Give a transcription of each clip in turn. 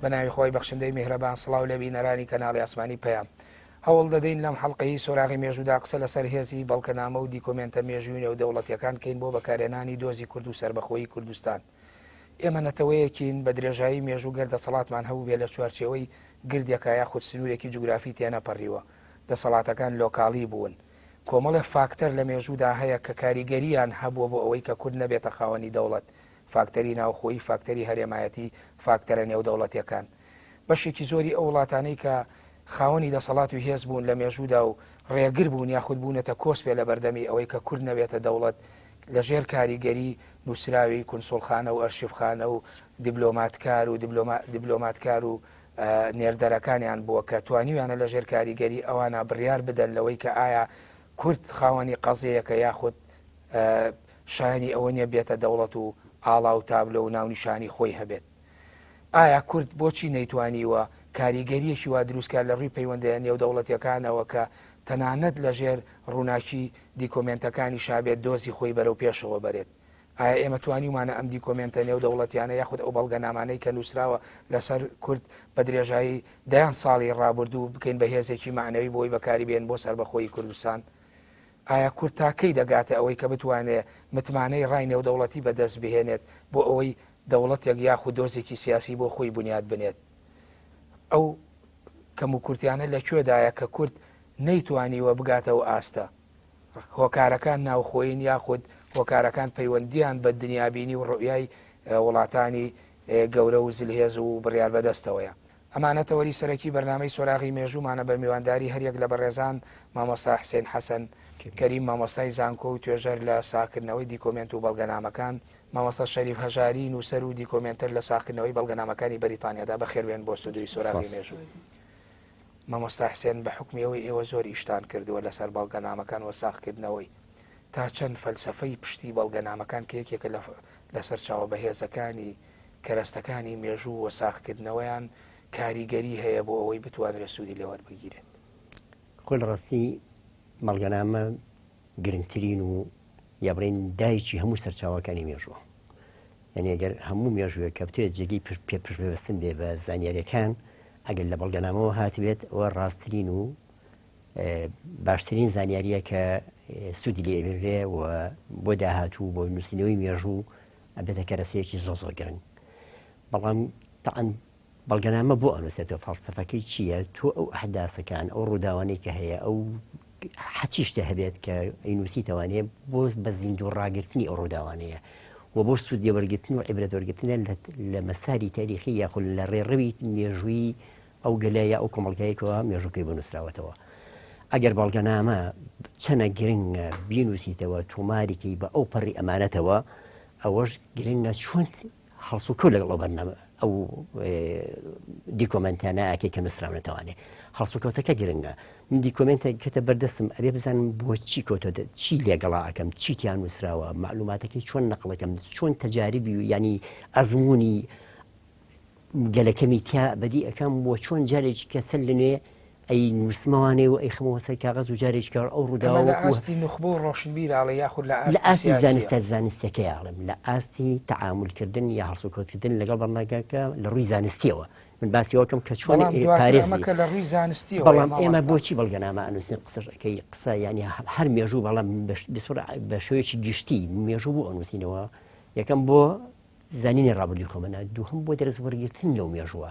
بەناوی خۆی بەخشندەی میهرەبان سڵاو لە بینەرانی کەناڵی ئاسمانی پەیام هەوڵ دەدەین لەم حەڵقەی سۆراغی مێژوودا قسە لەسەر هێزی بەڵکەنامە و دیکۆمنتە مێژووی نێودەوڵەتیەکان کەین بۆ بەکارهێنانی دۆزی کورد و سربەخۆیی کوردستان. ئێمە نەتەوەیەکین بە درێژایی مێژوو گەردە سەڵاتمان هەبوو بێ لە چوارچێوەی گردێکە یاخود سنوورێکی جوگرافی تێنەپەڕیوە، دەسەڵاتەکان لۆکاڵی بوون. کۆمەڵێ فاکتەر لە مێژوودا هەیە کە کاریگەریان هەبووە بۆ ئەوەی کە کورد نەبێتە خاوەنی دەوڵەت، فاکتەری ناوخۆی، فاکتەری هەرێمایەتی، فاکتەرە نێودەوڵەتیەکان. بەشێکی زۆری ئەو وڵاتانەی کە خاوەنی دەسەڵات و هێز بوون لە مێژوودا و ڕێگر بوون یاخود بوونەتە کۆسپێ لە بەردەمی ئەوەی کە کورد نەبێتە دەوڵەت لەژێر کاریگەری نووسراوی کونسڵخانە و ئەرشیفخانە و دیبلۆماتکار و نێردەرەکانیان بووە کە توانیویانە لەژێر کاریگەری ئەوانە بڕیار بدەن لەوەی کە ئایا کورد خاوەنی قەزەیەکە یاخود شایانی ئەوە نیە بێتە دەوڵەت و ئاڵا و تابلە و ناونیشانی خۆی هەبێت. ئایا کورد بۆچی نەیتوانیوە کاریگەریەکی وا دروستکە لە ڕووی پەیوەندە نێودەوڵەتیەکانەوە کە تەنانەت لەژێر ڕووناکی دیکۆمنتەکانی شابێت دۆزی خۆی بەرەو پێشەوە بەرێت؟ ئایا ئێمە توانیمانە ئەم دیکۆمنتە نێودەوڵەتیانە یاخود ئەو بەڵگەنامانەی کە نووسراوە لەسەر کورد بە درێژایی دەیان ساڵی ڕابردوو بکەین بە هێزێکی معنەوی بۆی بەکاری بێن بۆ سربەخۆی کوردستان؟ ئایا کورد تاکەی دەگاتە ئەوەی کە بتوانێت متمانەی ڕای نێودەوڵەتی بەدەست بهێنێت بۆ ئەوەی دەوڵەتێک یاخود دۆزێکی سیاسی بۆ خۆی بنیاد بنێت؟ ئەو کەم و کورتیانە لەکوێدایە کە کورد نەیتوانیوە بگاتەوە ئاستە؟ هۆکارەکان ناوخۆین یاخود هۆکارەکان پەیوەندیان بە دنیابینی و ڕوئیای وڵاتانی گەورە و زلهێز و بڕیار بەدەستەوەیە. ئەمانە تەوەری سەرەکی بەرنامەی سۆراغی مێژوومانە بە میوانداری هەریەک لە بەڕێزان مامۆستا حسێن حەسەن کەریم مامۆستای زانکۆ و توێژەر لە ساکردنەوەی دیکۆمنت و بەڵگەنامەکان، مامۆستا شەریف هەژاری نووسەر و دیکۆمنتەر لە ساکردنەوەی بەڵگەنامەکانی بەریتانیادا بەخێربێن بۆ ستودیۆی سۆراغی مێژوو. مامۆستا حسێن بە حکمیەوەی ئێوە زۆر ئیشتان کردووە لەسەر بەڵگەنامەکان و ساختکردنەوەی، تا چەند فەلسەفەی پشتی بەڵگەنامەکان کە یەکێکە لەسەر چاوە بەهێزەکانی کەرەستەکانی مێژوو و ساختکردنەوەیان کاریگەری هەیە بۆ ئەوەی بتوانرێت سوودی لێوەربگیرێت؟ خۆی ڕاستی بەڵگەنامە گرنگترین و یا بڵێن دایکی هەموو سەرچاوەکانی مێژووە. یعنی ئەگەر هەموو مێژوویە کە بتوێت جێگەی پێشبەستن بێ بە زانیاریەکان، ئەگەر لە بەڵگەنامەوە هاتبێت ئەوە ڕاستترین و باشترین زانیاریە کە سوودی لێبێ و بۆ داهاتوو بۆ نووسینەوەی مێژوو ئەبێتە کەرەسەیەکی زۆر گرنگ. بەڵام تەعەن بەڵگەنامە بۆ ئەنووسێتەوە فەڵسەفەکەی چییە؟ تۆ ئەو ئەحداسەکان ئەو ڕووداوانەی کە هەیە ئەو حەچی شتێ هەبێت کە ئەینووسیتەوانەیە بۆ بە زیندوو ڕاگررتنی ئەو ڕووداوانەیە و بۆ سوودی وەرگرتن و عیبرەت وەرگرتنە لە مەساری تاریخی یاخود لە ڕێڕەوی مێژووی ئەو گەلەیە ئەو کۆمەڵگەیەکەوە مێژووکەی بنووسراوەتەوە. ئەگەر بەڵگەنامە چەنە گرنگە بینووسیتەوە تۆماریکەی بە ئەو پەڕی ئەمانەتەوە، ئەوەش گرنگە چۆن هەڵسوکەوت لەگەڵ ئەو بەرنامە ئەو دیکۆمنتانە ئاکەی کە نووسراونەتەوانێ هەڵسوکەوتەکە گرنگە. من دیکۆمنتە کەتە بەردەستم ئەبێ بزانم بۆچی کۆتۆ چی لێگەڵا ئەەکەم، چیتیان نووسراوە، معلوماتەکەی چۆن نەقڵەکەم، چۆن تەجاریبی و ینی ئەزمموی گەلەکەمی تیا بەدی ئەەکەم بۆ چۆن جارێکی کە سەر لە نوێ ئەی نووسمەوانێ و ئەی خەمەوە سەر کاغەز و جارێکی کار ئەو ڕووداوە لە ئاستی نخبە و ڕۆشنبیرڵە یاخود لە ئاستی زانستەکەی ئاڵم لە ئاستی تەعاملکردن یا هەڵسوکەوتکردن لەگەڵ بەڵگەکە لە ڕووی زانستیەوە من باسیەوەکەم کە چۆن پارێزەکە لە ڕووی زانستیەوە. بەڵام ئێمە بۆچی بەڵگەنامە ئەنووسین قسەشەکەی قسە ینی هەر مێژوو بەڵام بە شێوەیەکی گشتی مێژوو بۆ ئەنووسینەوە، یەکەم بۆ زانینی ڕابردووی خۆمەنە، دووهم بۆ دەرز وەرگرتن لەو مێژووە.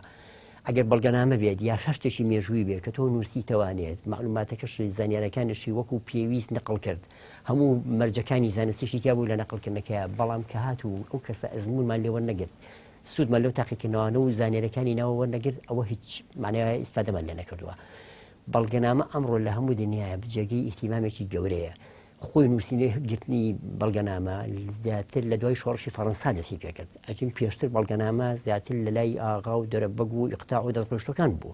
ئەگەر بەڵگەنامە بێت یا شتێکی مێژووی بێت کە تۆ نووسیتەوانێت معلوماتەکەشی زانیارەکانشی وەکو پێویست نەقڵ کرد، هەموو مەرجەکانی زانستیشی تیا بوو لە نەقڵکردنەکەیە، بەڵام کە هاتوو ئەو کەسە ئەزممونمان لێوە نەگرت، سوودمان لەو تاقیکردنەوەوانە و زانیارەکانی ناوەوە نەگرت، ئەوە هیچ معنای ئیسفادەمان لێ نەکردووە. بەڵگەنامە ئەمڕۆ لە هەموو دنیاە بجێگەی ئیهتیمامێکی گەورەیە. خۆی نووسینەوەی گرتنی بەڵگەنامە زیاتر لە دوای شۆڕشی فەڕەنسا دەستی پێکرد. ئەچین پێشتر بەڵگەنامە زیاتر لە لای ئاغا و دەرەبەگ و ئیقتاع و دەستپێشتەکان بوو.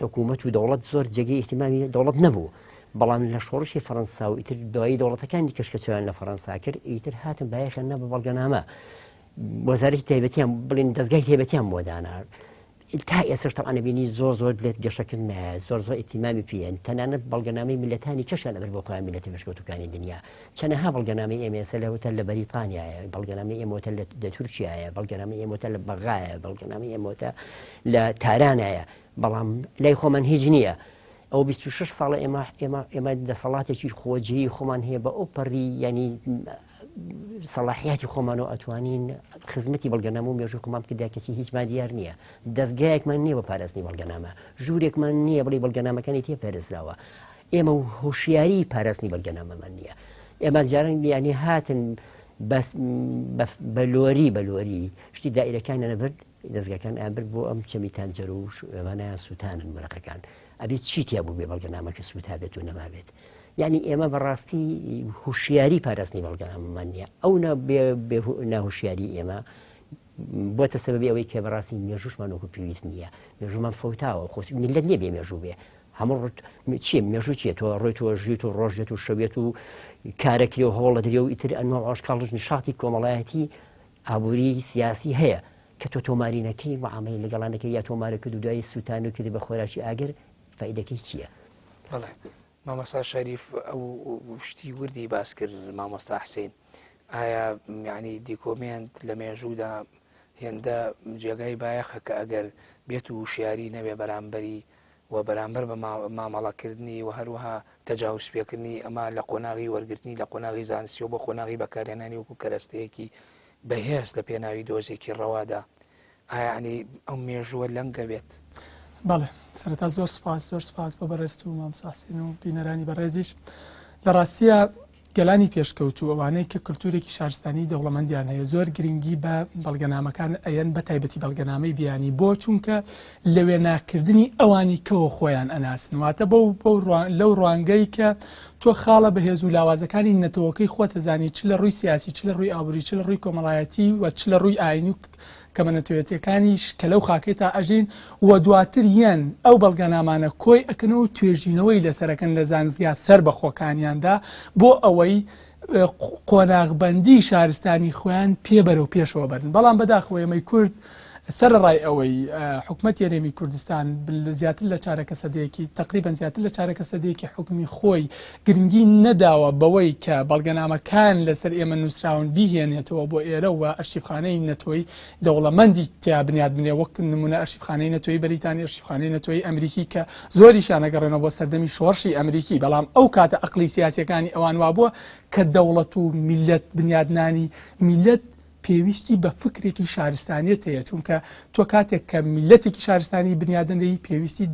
حکوومەت و دەوڵەت زۆر جێگەی ئیهتیمامی دەوڵەت نەبوو. بەڵام لە شۆڕشی فەڕەنسا و ئیتر دوایی دەوڵەتەکانی کەشکەچیان لە فەڕەنسا کرد، ئیتر هاتن بایەخێنە بە بەڵگەنامە. وەزارەتی تایبەتیان بڵێن دەستگای تایبەتیان بۆ دانا، تا ئێستا طبعا بینی زۆر لێت گەشەکرد زۆر ئیتیمامی پێن تەنانەت بەڵگەنامەی میلەتانی کەشان لەبەر بۆ خۆیان میلەتی پێشکەوتوەکانی دنیا چەندەها بەڵگەنامەی ئێمە ئێستا لەوتە لە بەریتانیایە بەڵگەنامەی ئێمەوتە لە تورکیایە بەڵگەنامەی ئێمەوتە لە بەغایە بەڵگەنامەی ئێمەوتە لە تارانایە بەڵام لای خۆمان هیچ نییە ئەو 26 ساڵە ئێمە دەسەڵاتێکی خۆجێی خۆمان هەیە بە ئەو پەڕی ینی سەلاحیاتی خۆمان و ئەتوانین خزمەتی بەڵگەنامە و مێژووی خۆمان بکردا کەسی هیچمان دیار نییە دەستگایەکمان نییە بە پاراستنی بەڵگەنامە ژوورێکمان نییە بڵێ بەڵگەنامەکانی تێپەرستراوە ئێمە هۆشیاری پاراستنی بەڵگەنامەمان نییە ئێمە جاران ینی هاتن بەلۆری شتی دائیرەکانیان نەبرد دەستگاکان ئابرد بۆ ئەم چەمیتان جەر و ئەمانە سووتانن مەرەقەکان ئەبێت چیتیا بوو بێ بەڵگەنامەکە سووتا بێت و نەمابێت یعنی ئێمە بەڕاستی هوشیاری پاراستنی بەڵگەنامەمان نییە ئەو ناهوشیاری ئێمە بۆتە سەبەبی ئەوەی کە بەڕاستی مێژووشمان وەکو پێویست نییە مێژوومان فەوتاوە خۆسی میلەت نییە بێ مێژوو بێ هەموو چیە مێژوو چیە تۆ ڕۆی تۆ ژیت و ڕۆژێت و شەوێت و کارەکری و هەوڵە دەرێ و ئیتر ئەنواع عاشقاڵش نشاتی کۆمەڵایەتی ئابووری سیاسی هەیە کە تۆ تۆمارینەکەی معاملەی لەگەڵانەکەی یا تۆمارەکە دوای سووتان و کردی بە خۆراشی ئاگر فایدەکەی چییە؟ بەڵێ مامۆستا شەریف ئەو شتی وردی باس کرد مامۆستا حسین ئایا یعنی دیکۆمنت لە مێژوودا هێندە جێگای بایەخە کە ئەگەر بێت و وشیاری نەبێ بەرامبەری و بەرامبەر بە مامەڵەکردنی و هەروەها تەجاوز پێکردنی ئەمە لە قۆناغی وەرگرتنی لە قۆناغی زانستی و بە قۆناغی بەکارهێنانی وەکو کەرەستەیەکی بەهێز لە پێناوی دۆزێکی ڕەوادا ئایا عنی ئەو مێژووە لەنگە بێت؟ بەڵێ سەرەتا زۆر سپاس بۆ بەڕێست و مامۆستا و بینەرانی بەڕێزیش لە ڕاستیە گەلانی پێشکەوت و ئەوانەی کە کللتورێکی شارستانی دەوڵەمەندیان هەیە زۆر گرنگی بە بەڵگەنامەکان ئەیەن بە تایبەتی بەڵگەنامەی بیانی بۆ چونکە لەوێ ناکردنی ئەوانی کەەوە خۆیان ئەناسن واتە لەو ڕوانگەی کە تۆ خاڵە بەهێز و لاوازەکانی نەتەوەکەی خۆتەزانی چ لە ڕووی سیاسی چ لە ڕووی ئابووری چ لە ڕووی کۆمەڵایەتی و چ لە ڕووی ئاینی کە منەتەوێتیەکانیش کە لەو خاکێ تا ئەژین و دواتر یەن ئەو بەڵگەنامانە کۆی ئەکەنەوە توێژینەوەی لەسەرەکەن لە زانستگا سەر بە خۆکانیاندا بۆ ئەوەی قۆناغبەندی شارستانی خۆیان پێبەرە و پێشەوە بەرن بەڵام بەداخەوە ئێمەی کورد سەرڕای ئەوەی حکوومەتی هەرێمی کوردستان زیاتر لە چارەکە سەدەیەکی تقریبا زیاتر لە چارەکە سەدەیەکی حکومی خۆی گرنگی نەداوە بەوەی کە بەڵگەنامەکان لەسەر ئێمە نووسراون بیهێنێتەوە بۆ ئێرە و ئەرشیفخانەی نەتۆی دەوڵەمەندی تیا بنیاد بنێ وەک نمونە ئەرشیفخانەی نەتۆی بەریتانی ئەرشیفخانەی نەتۆی ئەمریکی کە زۆریشان ئەگەڕێنەوە بۆ سەردەمی شۆڕشی ئەمریکی بەڵام ئەو کاتە عەقڵی سیاسیەکانی ئەوان وابووە کە دەوڵەت و میلەت بنیادنانی میلەت پێویستی بە فکرێکی شارستانیت هەیە چونکە تۆ کاتێک کە میلەتێکی شارستانی بنیادنەی پێویستیت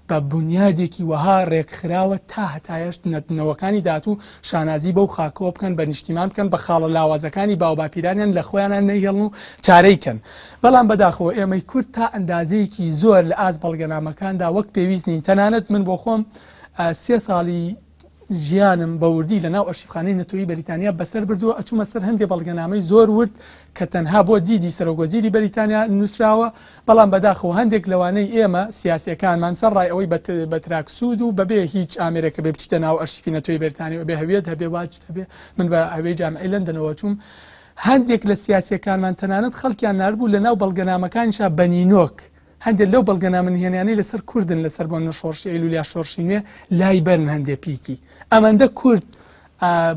بە بنیادێکی وەها ڕێکخراوە تا هەتایەش نەتنەوەکانی داات و شانازی بەو خاکەوە بکەن بە نیشتیمان بکەن بە خاڵە لاوازەکانی باوباپیرانیان لە خۆیانان نەیهێڵن و چارەیکەن بەڵام بەداخەوە ئێمەی کورد تا ئەندازەیەکی زۆر لە ئاز بەڵگەنامەکاندا وەک پێویست نین تەنانەت من بۆ خۆم 3 ساڵی ژیانم بەوردی لە ناو ئەرشیفخانەی نەتۆیی بەریتانیا بەسەر بردووە ئەچوومە سەر هەندێک بەڵگەنامەی زۆر ورد کە تەنها بۆ دیدی سەرۆکوەزیری بەریتانیا نووسراوە بەڵام بەداخەوە هەندێک لەوانەی ئێمە سیاسیەکانمان سەرڕای ئەوەی بە تراکسود و بەبێ هیچ ئامێرەکە بێ بچیتە ناو ئەرشیفی نەتۆیی بەریتانیا بێ هەوێت هەبێ واجد هەبێ من بە هەوێی جامعەی لەندەنەوە چووم هەندێک لە سیاسیەکانمان تەنانەت خەڵکیان نردبوو لە ناو بەڵگەنامەکانیشا بەنینۆک هەندێک لەو بەڵگەنامەنهێنیانەی لەسەر کوردن لەسەر بۆ نەشۆڕشی ئەیلولیا شۆڕشی نوێ لای بەرن هەندێک پیتی ئەمەندە کورد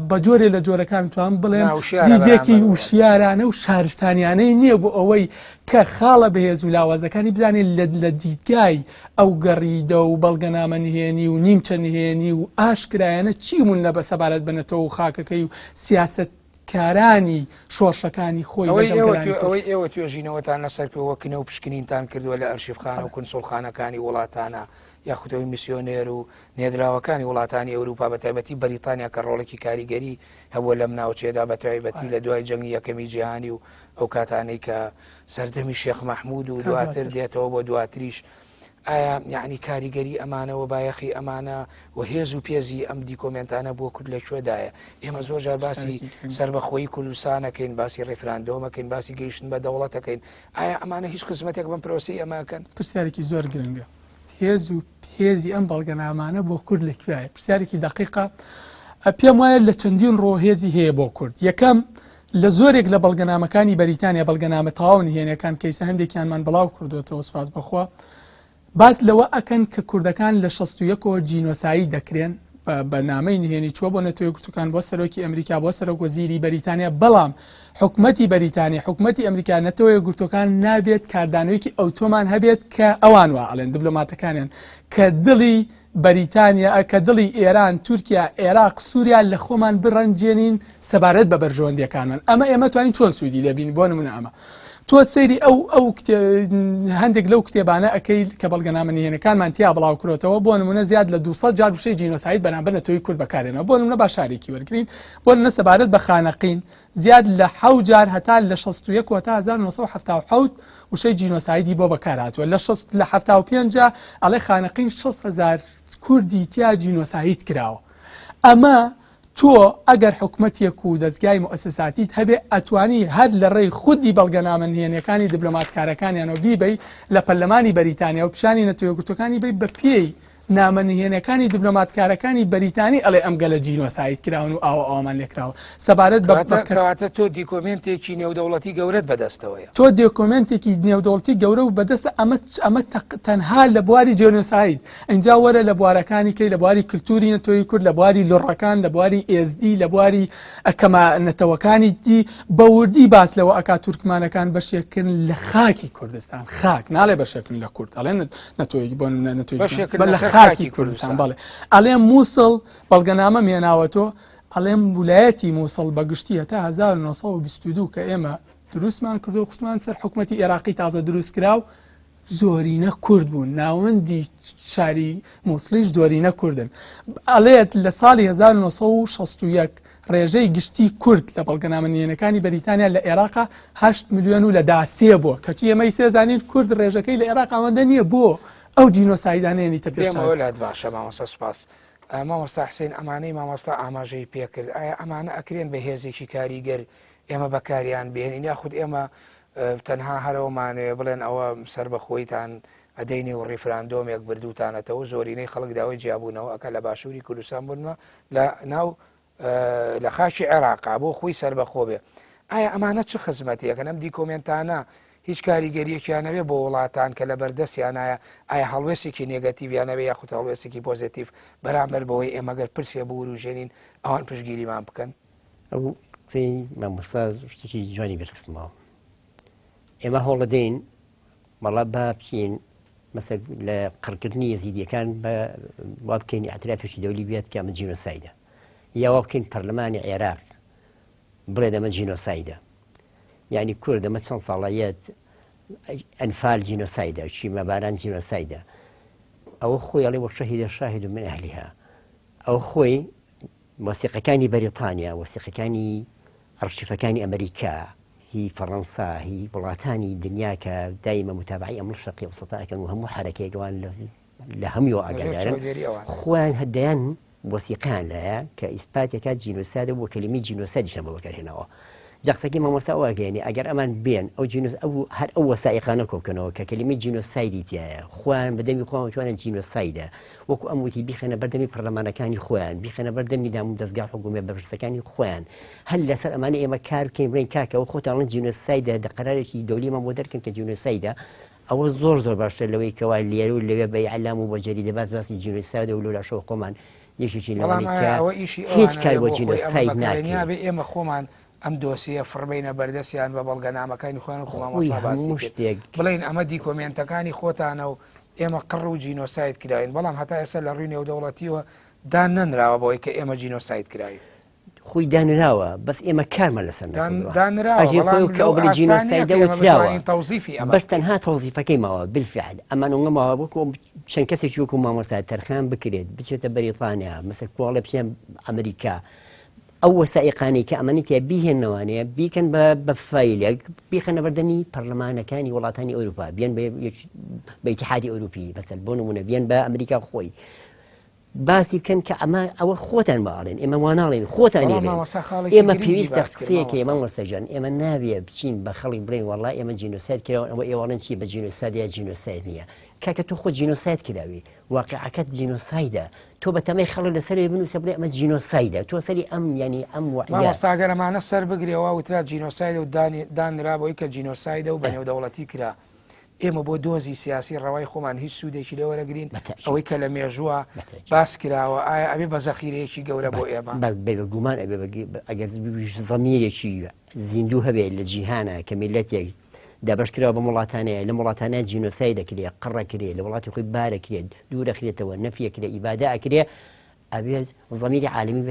بە جۆرێ لە جۆرەکان توان بڵێن دیدێکی وشیارانە و شارستانیانەی نییە بۆ ئەوەی کە خاڵە بەهێز و لاوازەکانی بزانێت لە دیدگای ئەو گەڕیدە و بەڵگەنامەنهێنی و نیمچە نهێنی و ئاشکرایانە چیمون لە بەسەبارەت بنێتەوە و خاکەکەی و سیاست کارانی شۆڕشەکانی خۆی ئەوەی ئێوە توێژینەوەتان لەسەرکەوەکنە و پشکنینتان کردووە لە ئەرشیفخانە و کنسڵخانەکانی وڵاتانە یاخودەوەی میسیۆنێر و نێدراوەکانی وڵاتانی ئەوروپا بە تایبەتی بەریتانیا کە ڕۆڵێکی کاریگەری هەبووە لەم ناوچێدا بە تایبەتی لە دوای جەنگی یەکەمی جیهانی و ئەو کاتانەی کە سەردەمی شێخ مەحموود و دواتر دێتەوە بۆ دواتریش ئایا یعنی کاریگەری ئەمانەوە بایەخی ئەمانە و هێز و پێزی ئەم دیکۆمنتانە بۆ کورد لەکوێدایە ئێمە زۆر جار باسی سربەخۆیی کوردستانەکەین باسی ڕێفراندۆمەکەین باسی گەیشتن بە دەوڵەتەکەین ئایا ئەمانە هیچ خزمەتێک بەم پرۆسی ئەماکەن پرسیارێکی زۆر گرنگە هێز و هێزی ئەم بەڵگەنامانە بۆ کورد لەکوێیە پرسیارێکی دقیقە پێم وایە لە چەندین ڕۆ هێزی هەیە بۆ کورد یەکەم لە زۆرێک لە بەڵگەنامەکانی بەریتانیا بەڵگەنامە تەواو نهێنیەکان کەیسە هەندێکیانمان بڵاو کردوێتەوە سوپاس بەخوا باس لەوە ئەکەن کە کوردەکان لە 61 جینۆسایی دەکرێن بە نامەی نهێنی چوە بۆ نەتەوەی گرتوەکان بۆ سەرۆکی ئەمریکا بۆ سەرۆک وەزیری بەریتانیا بەڵام حکومەتی بەریتانیا حکومەتی ئەمریکا نەتەوەی گرتوەکان نابێت کاردانەوەیکی ئەوتۆمان هەبێت کە ئەوان وا ئەڵێن دیبلۆماتەکانیان کە دڵی بەریتانیا کە دڵی ئێران تورکیا عێراق سووریا لە خۆمان بڕەنجێنین سەبارەت بە بەرژەوەندیەکانمان ئەمە ئێمە توانین چۆن سوودی لێبین بۆ نمونە ئەمە تۆ سەیری ئەو هەندێک لەو کتێبانە ئەەکەی کە بەڵگەنامە نهێنەکانمان تیا بڵاو کرۆتەوە بۆ نمونە زیاد لە 200 جار وشەی جینۆساید بەرامبەر نەتەوەی کورد بەکارێنەوە بۆ نمونە با شارێکی وەرگرین بۆ نمونە سەبارەت بە خانەقین زیاد لە 7 جار هەتا لە 61 تا 1970 وشەی جینۆسایدی بۆ بەکارهاتووە لە 75 جا ئەڵێ خانەقین 6,000 کوردی تیا جینۆساید کراوە ئەمە تۆ ئەگەر حکومەتێک و دەستگای مؤسساتیت هەبێ ئەتوانی هەر لە ڕێی خودی بەڵگەنامە نهێنیەکانی دیبلۆماتکارەکانیانەوە بیبەی لە پەرلەمانی بەریتانیا و پیشانی نەتەوەی گرتوەکانی بی بە پێی نامە نهێنیەکانی دیبلۆماتکارەکانی بەریتانی ئەڵێ ئەم گەلە جینۆساید کراون و ئاوە ئەومان لێکراوە سەبارەت بەکەواتە تۆ دیکۆمنتێکی نێودەوڵەتی گەورەت بەدەستەوەیە تۆ دیکۆمنتێکی نێودەوڵەتی گەورە و بەدەستە ئەمە تەنها لە بواری جینۆساید ئەنجا وەرە لە بوارەکانی کەی لە بواری کللتوری نەتەوەی کورد لە بواری لوڕەکان لە بواری ئSD لە بواری ئەکەمە نەتەوەکانی دی بەوردی باس لەوە ئەکا تورکمانەکان بەشێکن لە خاکی کوردستان خاک ناڵێ بەشێکن لە کورد ئەڵێن نەتەوەی بۆ نەتەوەی خاکی کوردستان بەڵێ ئەڵێم مووسڵ بەڵگەنامە مێناوەتۆ ئەڵێم ویلایەتی مووسڵ بەگشتیە تا 1922 کە ئێمە دروستمان کردو خستمان سەر حکومەتی عێراقی تازە دروست کراو زۆرینە کورد بوون ناوەندی شاری مووسڵیش زۆرینە کوردن ئەڵێت لە ساڵی 1961 ڕێژەی گشتی کورد لە بەڵگەنامە نهێنەکانی بەریتانیا لە عێراقا 8 ملیۆن و لە 10 بووە کەچی ئێمەی سێزانین کورد ڕێژەکەی لە عێراق ئەوەندە نییە بۆ ئەو جینۆسایدانێنی تەپێمەوەلات باشە مامۆستا سوپاس مامۆستا حسین ئەمانەی مامۆستا ئاماژەی پێکرد ئایا ئەمانە ئەکرێن بە هێزێکی کاریگەر ئێمە بەکاریان بێنین یاخود ئێمە تەنها هەرەوەمانەوێ بڵێن ئەوە سەر بەخۆیتان ئەدەینی و ڕیفراندۆمێک بردووتانەتەوە زۆرینەی خەڵک داوای جیابوونەوە ئەکە لە باشووری کوردستان بوونمە لە ناو لە خاچی عێراقا بۆ خۆی سەر بەخۆ بێ ئایا ئەمانە چه خزمەتیەکە ئەم دیکۆمنتانە هیچ کاریگەریەکیانەوێ بۆ وڵاتان کە لە بەردەستیانایە ئایا هەڵوێسێکی نێگەتیڤیانەوێ یاخود هەڵوێسێکی پۆزیتیڤ بەرامبەر بەوەی ئێمەگەر پرسێ بۆ وروژێنین ئەوان پشتگیریمان بکەن ئەو قسەی مامۆستا شتێکی جوانی بێخستمەوە ئێمە هەوڵەدەین بەڵا با بچین مەسەل لە قڕکردنی یەزیدیەکان وا بکەین ئاعترافێکی دەولی بێت کە ئەمە جینۆسایدە یا وا بکەین پەرلەمانی عێراق بڵێ ئەمە جینۆسایدە یعنی کورد ئەمە چەند ساڵایەت ئەنفال جینۆسایدە شیمەباران جینۆسایدە ئەوە خۆی ئەڵێ وەشەهیدە شاهد من ئەهلیها ئەو خۆی وەسیقەکانی بەریتانیا وەسیقەکانی ئەرشیفەکانی ئەمریکا هی فەڕەنسا هی وڵاتانی دنیا کە دایمە متابعی ئەم شەرقی وسەطاکەن و هەموو حرەکەیەکەوان لە هەموو ئاگادارن خۆیان هەدایان وەسیقیان لایە کە ئیسپاتێکات جینۆسایدە بۆ کەلیمەی جینۆسایدیشان بۆ بەکارهێنەوە جەخسەکی مامۆستا ئەوواگەێنی ئەگەر ئەمان بێن هەر ئەو وەسائقانە کۆکەنەوە کە کەلیمەی جینۆسایدی تایە خۆیان بەدەمی خۆیان توانن جینۆسایدە وەکو ئەم وتی بیخەنە بەردەمی پەرلەمانەکانی خۆیان بیخەنە بەردەمی دام و دەستگا حکوومەت بەرپرسەکانی خۆیان هەر لەسەر ئەمانە ئێمە کار بکەین بڵێن کاکەوە خۆتانڵێن جینۆسایدە دەقەرارێکی دەولیمان بۆ دەرکەن کە جینۆسایدە ئەوە زۆر باشتر لەوەی کەوا لێرە و لەوێ بە ئیعلام و بە جەریدە باسی جینۆسایدە و لەلاشەوە خۆمان یەکێکی لەوانەی کە هیچ کار بۆ جینۆساید ناکرێت ئێمە خۆمان ئەم دۆسیە فڕبینە بەردەستیان بە بەڵگەنامەکانی خۆیان و مامۆستا باسی بڵین ئەمە دیکۆمنتەکانی خۆتانە و ئێمە قڕ و جینۆساید کراین بەڵام هەتا ئێستا لە ڕووی نێودەوڵەتیەوە دان نەنراوە بەوەی کە ئێمە جینۆساید کراوی خۆی دانراوە بەس ئێمە کارمە لەسەر دانراوە جینۆسایدەوە کراوە بەس تەنها تەوزیفەکەی ماوە بالفعل ئەمانەوەماوە بۆکو چەند کەسێکی وەکو مامۆستا تەرخان بکرێت بچێتە بەریتانیا مەسەر کۆڵە بچێن ئەمریکا ئەو وەسائقانەی کە ئەمانەتە بیهێنەوانەیە بیکەن بە فایلێک بیخەنە بەردەمی پەرلەمانەکانی وڵاتانی ئەوروپا بیان بە ئیتحادی ئەوروپی بەسەر بۆ نمونە بیان بە ئەمریکا خۆی باسی بکەن کە ئەوە خۆتان باڵێن ئێمە واناڵێن خۆتان ئێمە پێویستە قسەیەکە ئێمە وەستەجان ئێمە نابێ بچین بە خەڵی بڵێن وەڵڵا ئێمە جینۆسایت کراوە ئەوە ئێوەڵێن چی بە جینۆسایت یا جینۆسایت نییە کاکە تۆ خۆ جینۆسایت کراوی واقعەکەت جینۆسایدە تۆ بە تەمەی خەڵک لەسەر بنووسە بڵێ ئەمە جینۆسایدە تۆ سەری ئەم ینی ئەم ساگەرەمانە سەر بگرێەوە وترا جینۆسایدە و دانرابەوەی کە جینۆسایدە و بەنێو دەوڵەتی کرا ئێمە بۆ دۆزی سیاسی ڕەوای خۆمان هیچ سوودێکی لێوەرەگرین ئەوەی کە لە مێژووە باس کراوە ئایا ئەبێ بە زەخیرەیەکی گەورە بۆ ئێمە بێگومان ئەگەر زەمیرێکی زیندوو هەبێت لە جیهانە کە میلەتێک دابش کراوە بە وڵاتانەیە لە وڵاتانە جینۆسای دەکرێت قڕەکرێت لە وڵاتی خۆی بارەکرێت دوورەکرێتەوە نەفیەکرێت ئیبادا ئەکرێت ئەبێت زەمیری عالمی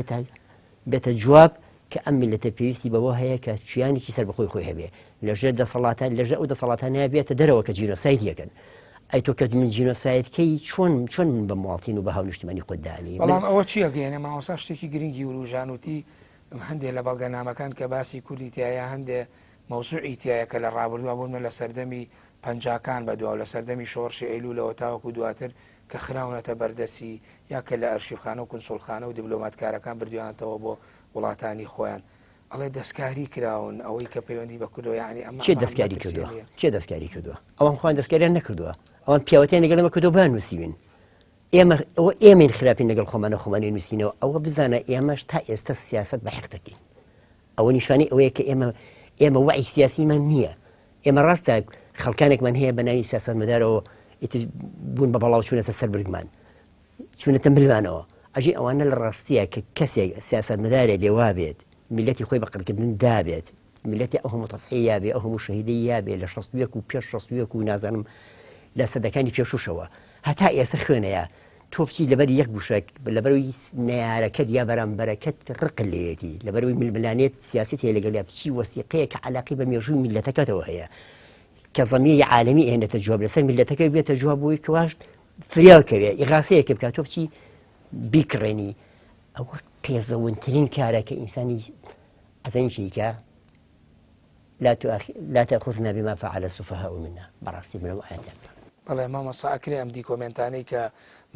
بێتە جواب کە ئەم میلەتە پێویستی بەوە هەیە کە چیانێکی سەر بەخۆی خۆی هەبێ لەژێر دەسەڵاتان لەژێر ئەو دەسەڵاتانەیە بێتە دەرەوە کە جینۆسایت یەکەن ئەی تۆ کە من جینۆسایتکەی چۆن بە ماڵتین و بە هاونیشتمانی خۆدانی بەڵام ئەوە چیەگەێنێ ماوەسا شتێکی گرنگی وروژانوتی هەندێک لە بەڵگەنامەکان کە باسی کوردی تایە هەندێ مەوزوعی تایە کە لە ڕابردووە بوون لە سەردەمی پەنجاکان بەدواو لە سەردەمی شۆڕشی ئەیلولەوە تاوەکو دواتر کە خراونەتە بەردەسی یا کە لە ئەرشیفخانە و کنسوڵخانە و دیبلۆماتکارەکان بردویانەوە بۆ وڵاتانی خۆیان ئەڵێ دەستکاری کراون ئەوەی کە پەیوەندی بە کوردەوە یعنی ئەمە چێ دەستکاری کردووە چێ دەستکاری کردووە ئەوان خۆیان دەستکاریان نەکردووە ئەوان پیاوەتیان لەگەڵمە کردو بانووسیون ئێمەین خراپین لەگەڵ خۆمانە نووسینەوە ئەوە بزانە ئێمەش تا ئێستا سیاست بە حەق دەکەین ئەوە نیشانی ئەوەیە کە ئێمە وعی سیاسیمان نییە ئێمە ڕاستە خەڵکانێکمان هەیە بە ناوی سیاستمەدارەوە بوون بە بەڵاو چوونەتە سەر برگمان چوونەتە ملمانەوە ئەژی ئەوانە لە ڕاستیە کە کەسێک سیاستمەدارێک لێوا بێت میلەتی خۆی بە قەڵکردن دابێت میلەتی ئەو هەموو تەسحی یابێ ئەو هەموو شەهیدەی یابێ لە 61 و پێش 61 و نازانم لە سەدەکانی پێشوشەوە هەتا ئێستا خوێنەیە تۆ بچی لەبەر یەک گوشک لەبەرەوەی نەیارەکەت یا بەرامبەرەکەت ڕق لێتی لەبەرەوەی ململانێت سیاست هەیە لەگەڵ بچی وەسیقەیە کە عەلاقەی بە مێژووی میلەتەکەتەوە هەیە کە زەمیری عالەمی هێنێتە جواب لەسەر میلەتەکەی بێتە جواب بۆی کەواش فریاکەوێ ئیغاسەیەکە بکات تۆ بچی بیکڕێنی ئەوە قێزەوەترین کارە کە ئینسانی ئەزانین چیکە لا تأخذنا بما فعل السفهاء منا بەڕاستی بنەوە ئاەتێک بەڵێ مامۆستا ئەکرێ ئەم دیکۆمنتانەی کە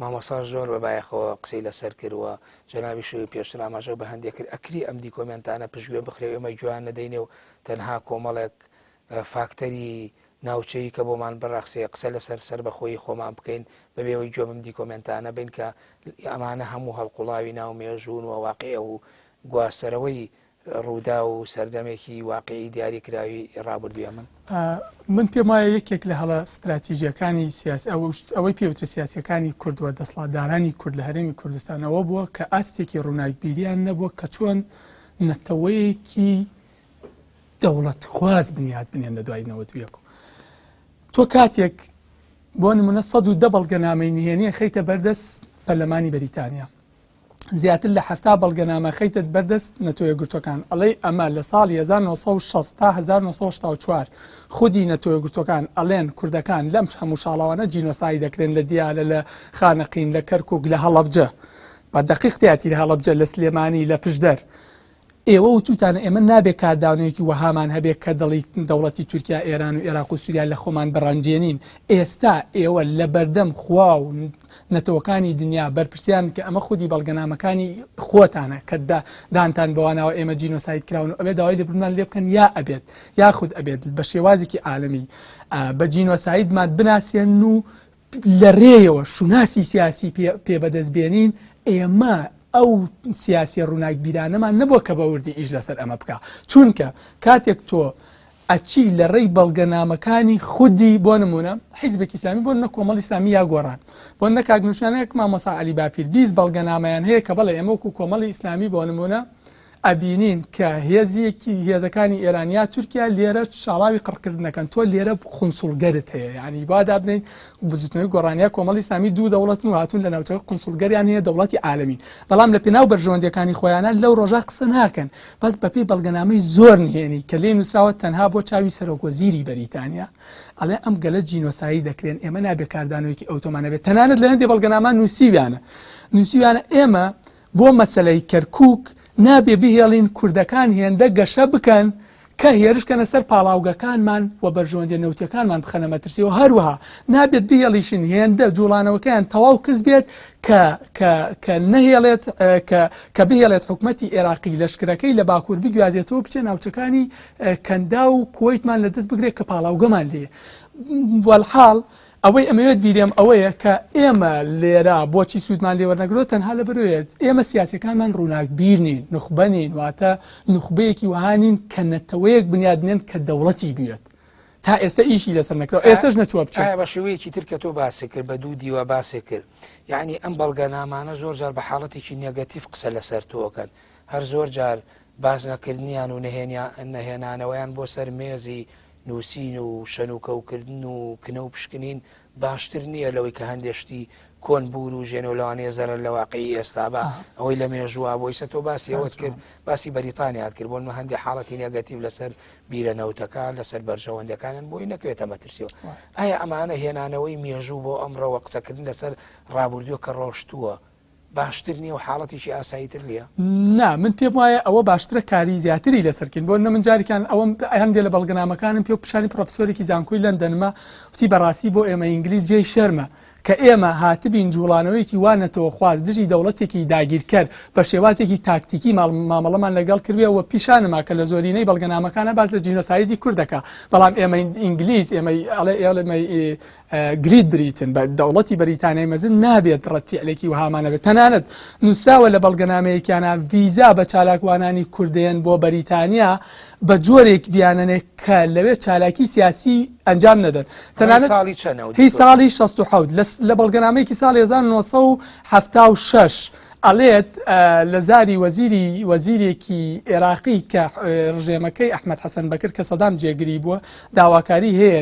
مامۆستا زۆر بەبایەخەوە قسەی لەسەر کردووە جەنابی شوی پێشتر ئاماژە بە هەندێک کرد ئەکری ئەم دیکۆمنتانە پشتگوێ بخرێ ئێمە گویان نەدەینێ و تەنها کۆمەڵێک فاکتەری ناوچەی کە بۆمان بەڕاخسێ قسە لەسەر سەر بەخۆی خۆمان بکەین بەبێەوەی جۆ بم دیکۆمنتانە بین کە ئەمانە هەموو هەڵقوڵاوی ناو مێژوون و واقعە و گواستەرەوەی ڕوودا و سەردەمێکی واقعی دیاریکراوی ڕابردووە من پێم وایە یەکێک لە هەڵە استراتیژیەکانی سیاسی ئەوەی پێوترە سیاسەکانی کوردوە دەسەڵاتدارانی کورد لە هەرێمی کوردستانەوە بووە کە ئاستێکی ڕووناکبیریان نەبووە کە چۆن نەتەوەیەکی دەوڵەت خواز بنیاد بنێن لە دوای 91 تۆ کاتێک بۆ نمونە 110 بەڵگەنامەی نهێنیە خەیتە بەردەست پەرلەمانی بەریتانیا زیاتر لە 70 بەڵگەنامە خەیتە بەردەست نەتۆ یەکگرتوەکان ئەڵێ ئەمە لە ساڵی 1960 تا 1964 خودی نەتۆ یەکگرتوەکان ئەڵێن کوردەکان لەم هەموو شاڵاوانە جینۆسای دەکرێن لە دیالە لە خانەقین لە کەرکووک لە هەڵەبجە بە دەقیقتیاتی لە هەڵەبجە لە سلێمانی لە پشدەر ئێوە وتوتانە ئێمە نابێت کارداونەیەکی وەهامان هەبێت کە دەڵی دەوڵەتی تورکیا ئێران و عێراق و سووریا لە خۆمان بەڕەنجێنین ئێستا ئێوە لە بەردەم خوا و نەتەوەکانی دنیا بەرپرسیان کە ئەمە خودی بەڵگەنامەکانی خۆتانە کە دانتان بەوانەوە ئێمە جینۆسایت کراون و ئەبێت داوای لێبرمان لێ بکەن یا ئەبێت یاخود ئەبێت بە شێوازێکی عالەمی بە جینۆسایدمان بناسیێن و لە ڕێیەوە شوناسی سیاسی پێبەدەستبێنین ئێمە ئەو سیاسی ڕووناک بیرانەمان نەبووە کە بەوردی ئیش لەسەر ئەمە بکە چونکە کاتێک تۆ ئەچی لە ڕێی بەڵگەنامەکانی خودی بۆ نمونە حیزبێکی ئیسلامی بۆ نە کۆمەڵی ئیسلامی یا گۆڕان بۆ نە کاگنووشانەیەک مامۆستا عەلی باپیر 20 بەڵگەنامەیان هەیە کە بەڵێ ئێمە وەکو کۆمەڵی ئیسلامی بۆ نمونە ئەبینین کە هێزەکانی ئێرانیا تورکیا لێرە شاڵاوی قڕکردنەکەن تۆ لێرە قونسوڵگەرت هەیە یعنی با دابنین بزوتنەوەی گۆڕانیا کۆمەڵی ئیسلامی دوو دەوڵەتن و هاتوون لە ناوچەکە قونسوڵگەریان هەیە دەوڵەتی عالەمین بەڵام لە پێناو بەرژەوەندەکانی خۆیانە لەو ڕۆژە قسە ناکەن بەس بەپێی بەڵگەنامەی زۆر نهێنی کە لێ نووسراوە تەنها بۆ چاوی سەرۆکوەزیری بەریتانیا ئەڵێ ئەم گەلە جینۆسایی دەکرێن ئێمە نابێ کاردانەوەیکی ئەوتۆمانە بێت تەنانەت لە هەندێک بەڵگەنامان نووسیویانە ئێمە بۆ مەسەلەی کەرکووک نابێ بهێڵین کوردەکان هێندە گەشە بکەن کە هێرشکەنە سەر پاڵاوگەکانمان و بەرژەوەندە نەوتیەکانمان بخەنە مەترسیەوە هەروەها نابێت بهێڵیشن هێندە جوڵانەوەکەیان تەواو کەس بێت کە نەهێڵێت کە بهێڵێت حکومەتی عێراقی لەشکرەکەی لە باکوور بگوازێتەوە بچێ ناوچەکانی کەندا و کوێیتمان لەدەست بگرێت کە پاڵاوگەمان لێ وەڵحاڵ ئەوەی ئەمەوێت بیرێم ئەوەیە کە ئێمە لێرە بۆچی سوودمان لێ وەرنەگرۆ تەنها لە بروێت ئێمە سیاسەکانمان ڕووناکبیر نین نخبە نین واتە نخبەیەکی وهانین کە نەتەوەیەک بنیادنێن کە دەوڵەتی بێت تا ئێستا ئیشی لەسەر نەکرەوە ئێستش نەچوە بچێت بە شێوەیەکی ترکە تۆ باسی کرد بە دوو دیوە باسی کرد یعنی ئەم بەڵگەنامانە زۆر جار بە حاڵەتێکی نێگەتیڤ قسە لەسەر تۆکەن هەر زۆر جار باز نەکردنیان و نەهێنانەوەیان بۆ سەر مێزی نووسین و شەنوکەوکردن و کنە و پشکنین باشتر نییە لەوەی کە هەندێشتی کۆنبور و ژێن و لەوانەیە زەرە لە واقعی ئێستا بە ئەوەی لە مێژووە بۆیسە تۆ باسی ئەوەت کرد باسی بەریتانیات کرد بۆن هەندێک حاڵەتی نێگەتیڤ لەسەر بیرەنەوتەکە لەسەر بەرژەوەندەکانن بۆی نەکوێتە مەترسیەوە ئایا ئەمانە هێنانەوەی مێژوو بۆ ئەمڕەوە قسەکردن لەسەر ڕابردووە کە ڕۆشتووە باشتر نییە و حاڵەتیشی ئاساییتر نیە نا من پێم وایە ئەوە باشترە کاری زیاتری لەسەرکردن بۆ نە من جارێکیان ئەوەم هەندێک لە بەڵگەنامەکانم پێ پیشانی پرۆفسۆرێکی زانکۆی لەندەنمە وتی بەڕاستی بۆ ئێمە ئینگلیز جێی شەرمە کە ئێمە هاتبین جوڵانەوەیکی وانەتەوە خواست دژی دەوڵەتێکی داگیرکرد بە شێوازێکی تاکتیکی مامەڵەمان لەگەڵ کردوێەوە پیشانما کە لە زۆرینەی بەڵگەنامەکانە باز لە جینۆسایدی کوردەکە بەڵام ئێمە ئینگلیز ئێمەی گریت بریتن بە دەوڵەتی بەریتانیای مەزن نابێت ڕەتیعلێکی وهامانە بێت تەنانەت نووسراوە لە بەڵگەنامەیەکیانە ویزا بە چالاکوانانی کوردێن بۆ بەریتانیا بە جۆرێک بیانەنێک کە لەوێ چالاکی سیاسی ئەنجام نەدەن تەنانەت هی ساڵی 67 لە بەڵگەنامەیەکی ساڵی 1976 ئەڵێت لە زاری وەزیرێکی عێراقی کە ڕژێمەکەی ئەحمەد حەسەن بەکر کە سەدام جێگری بووە داواکاری هەیە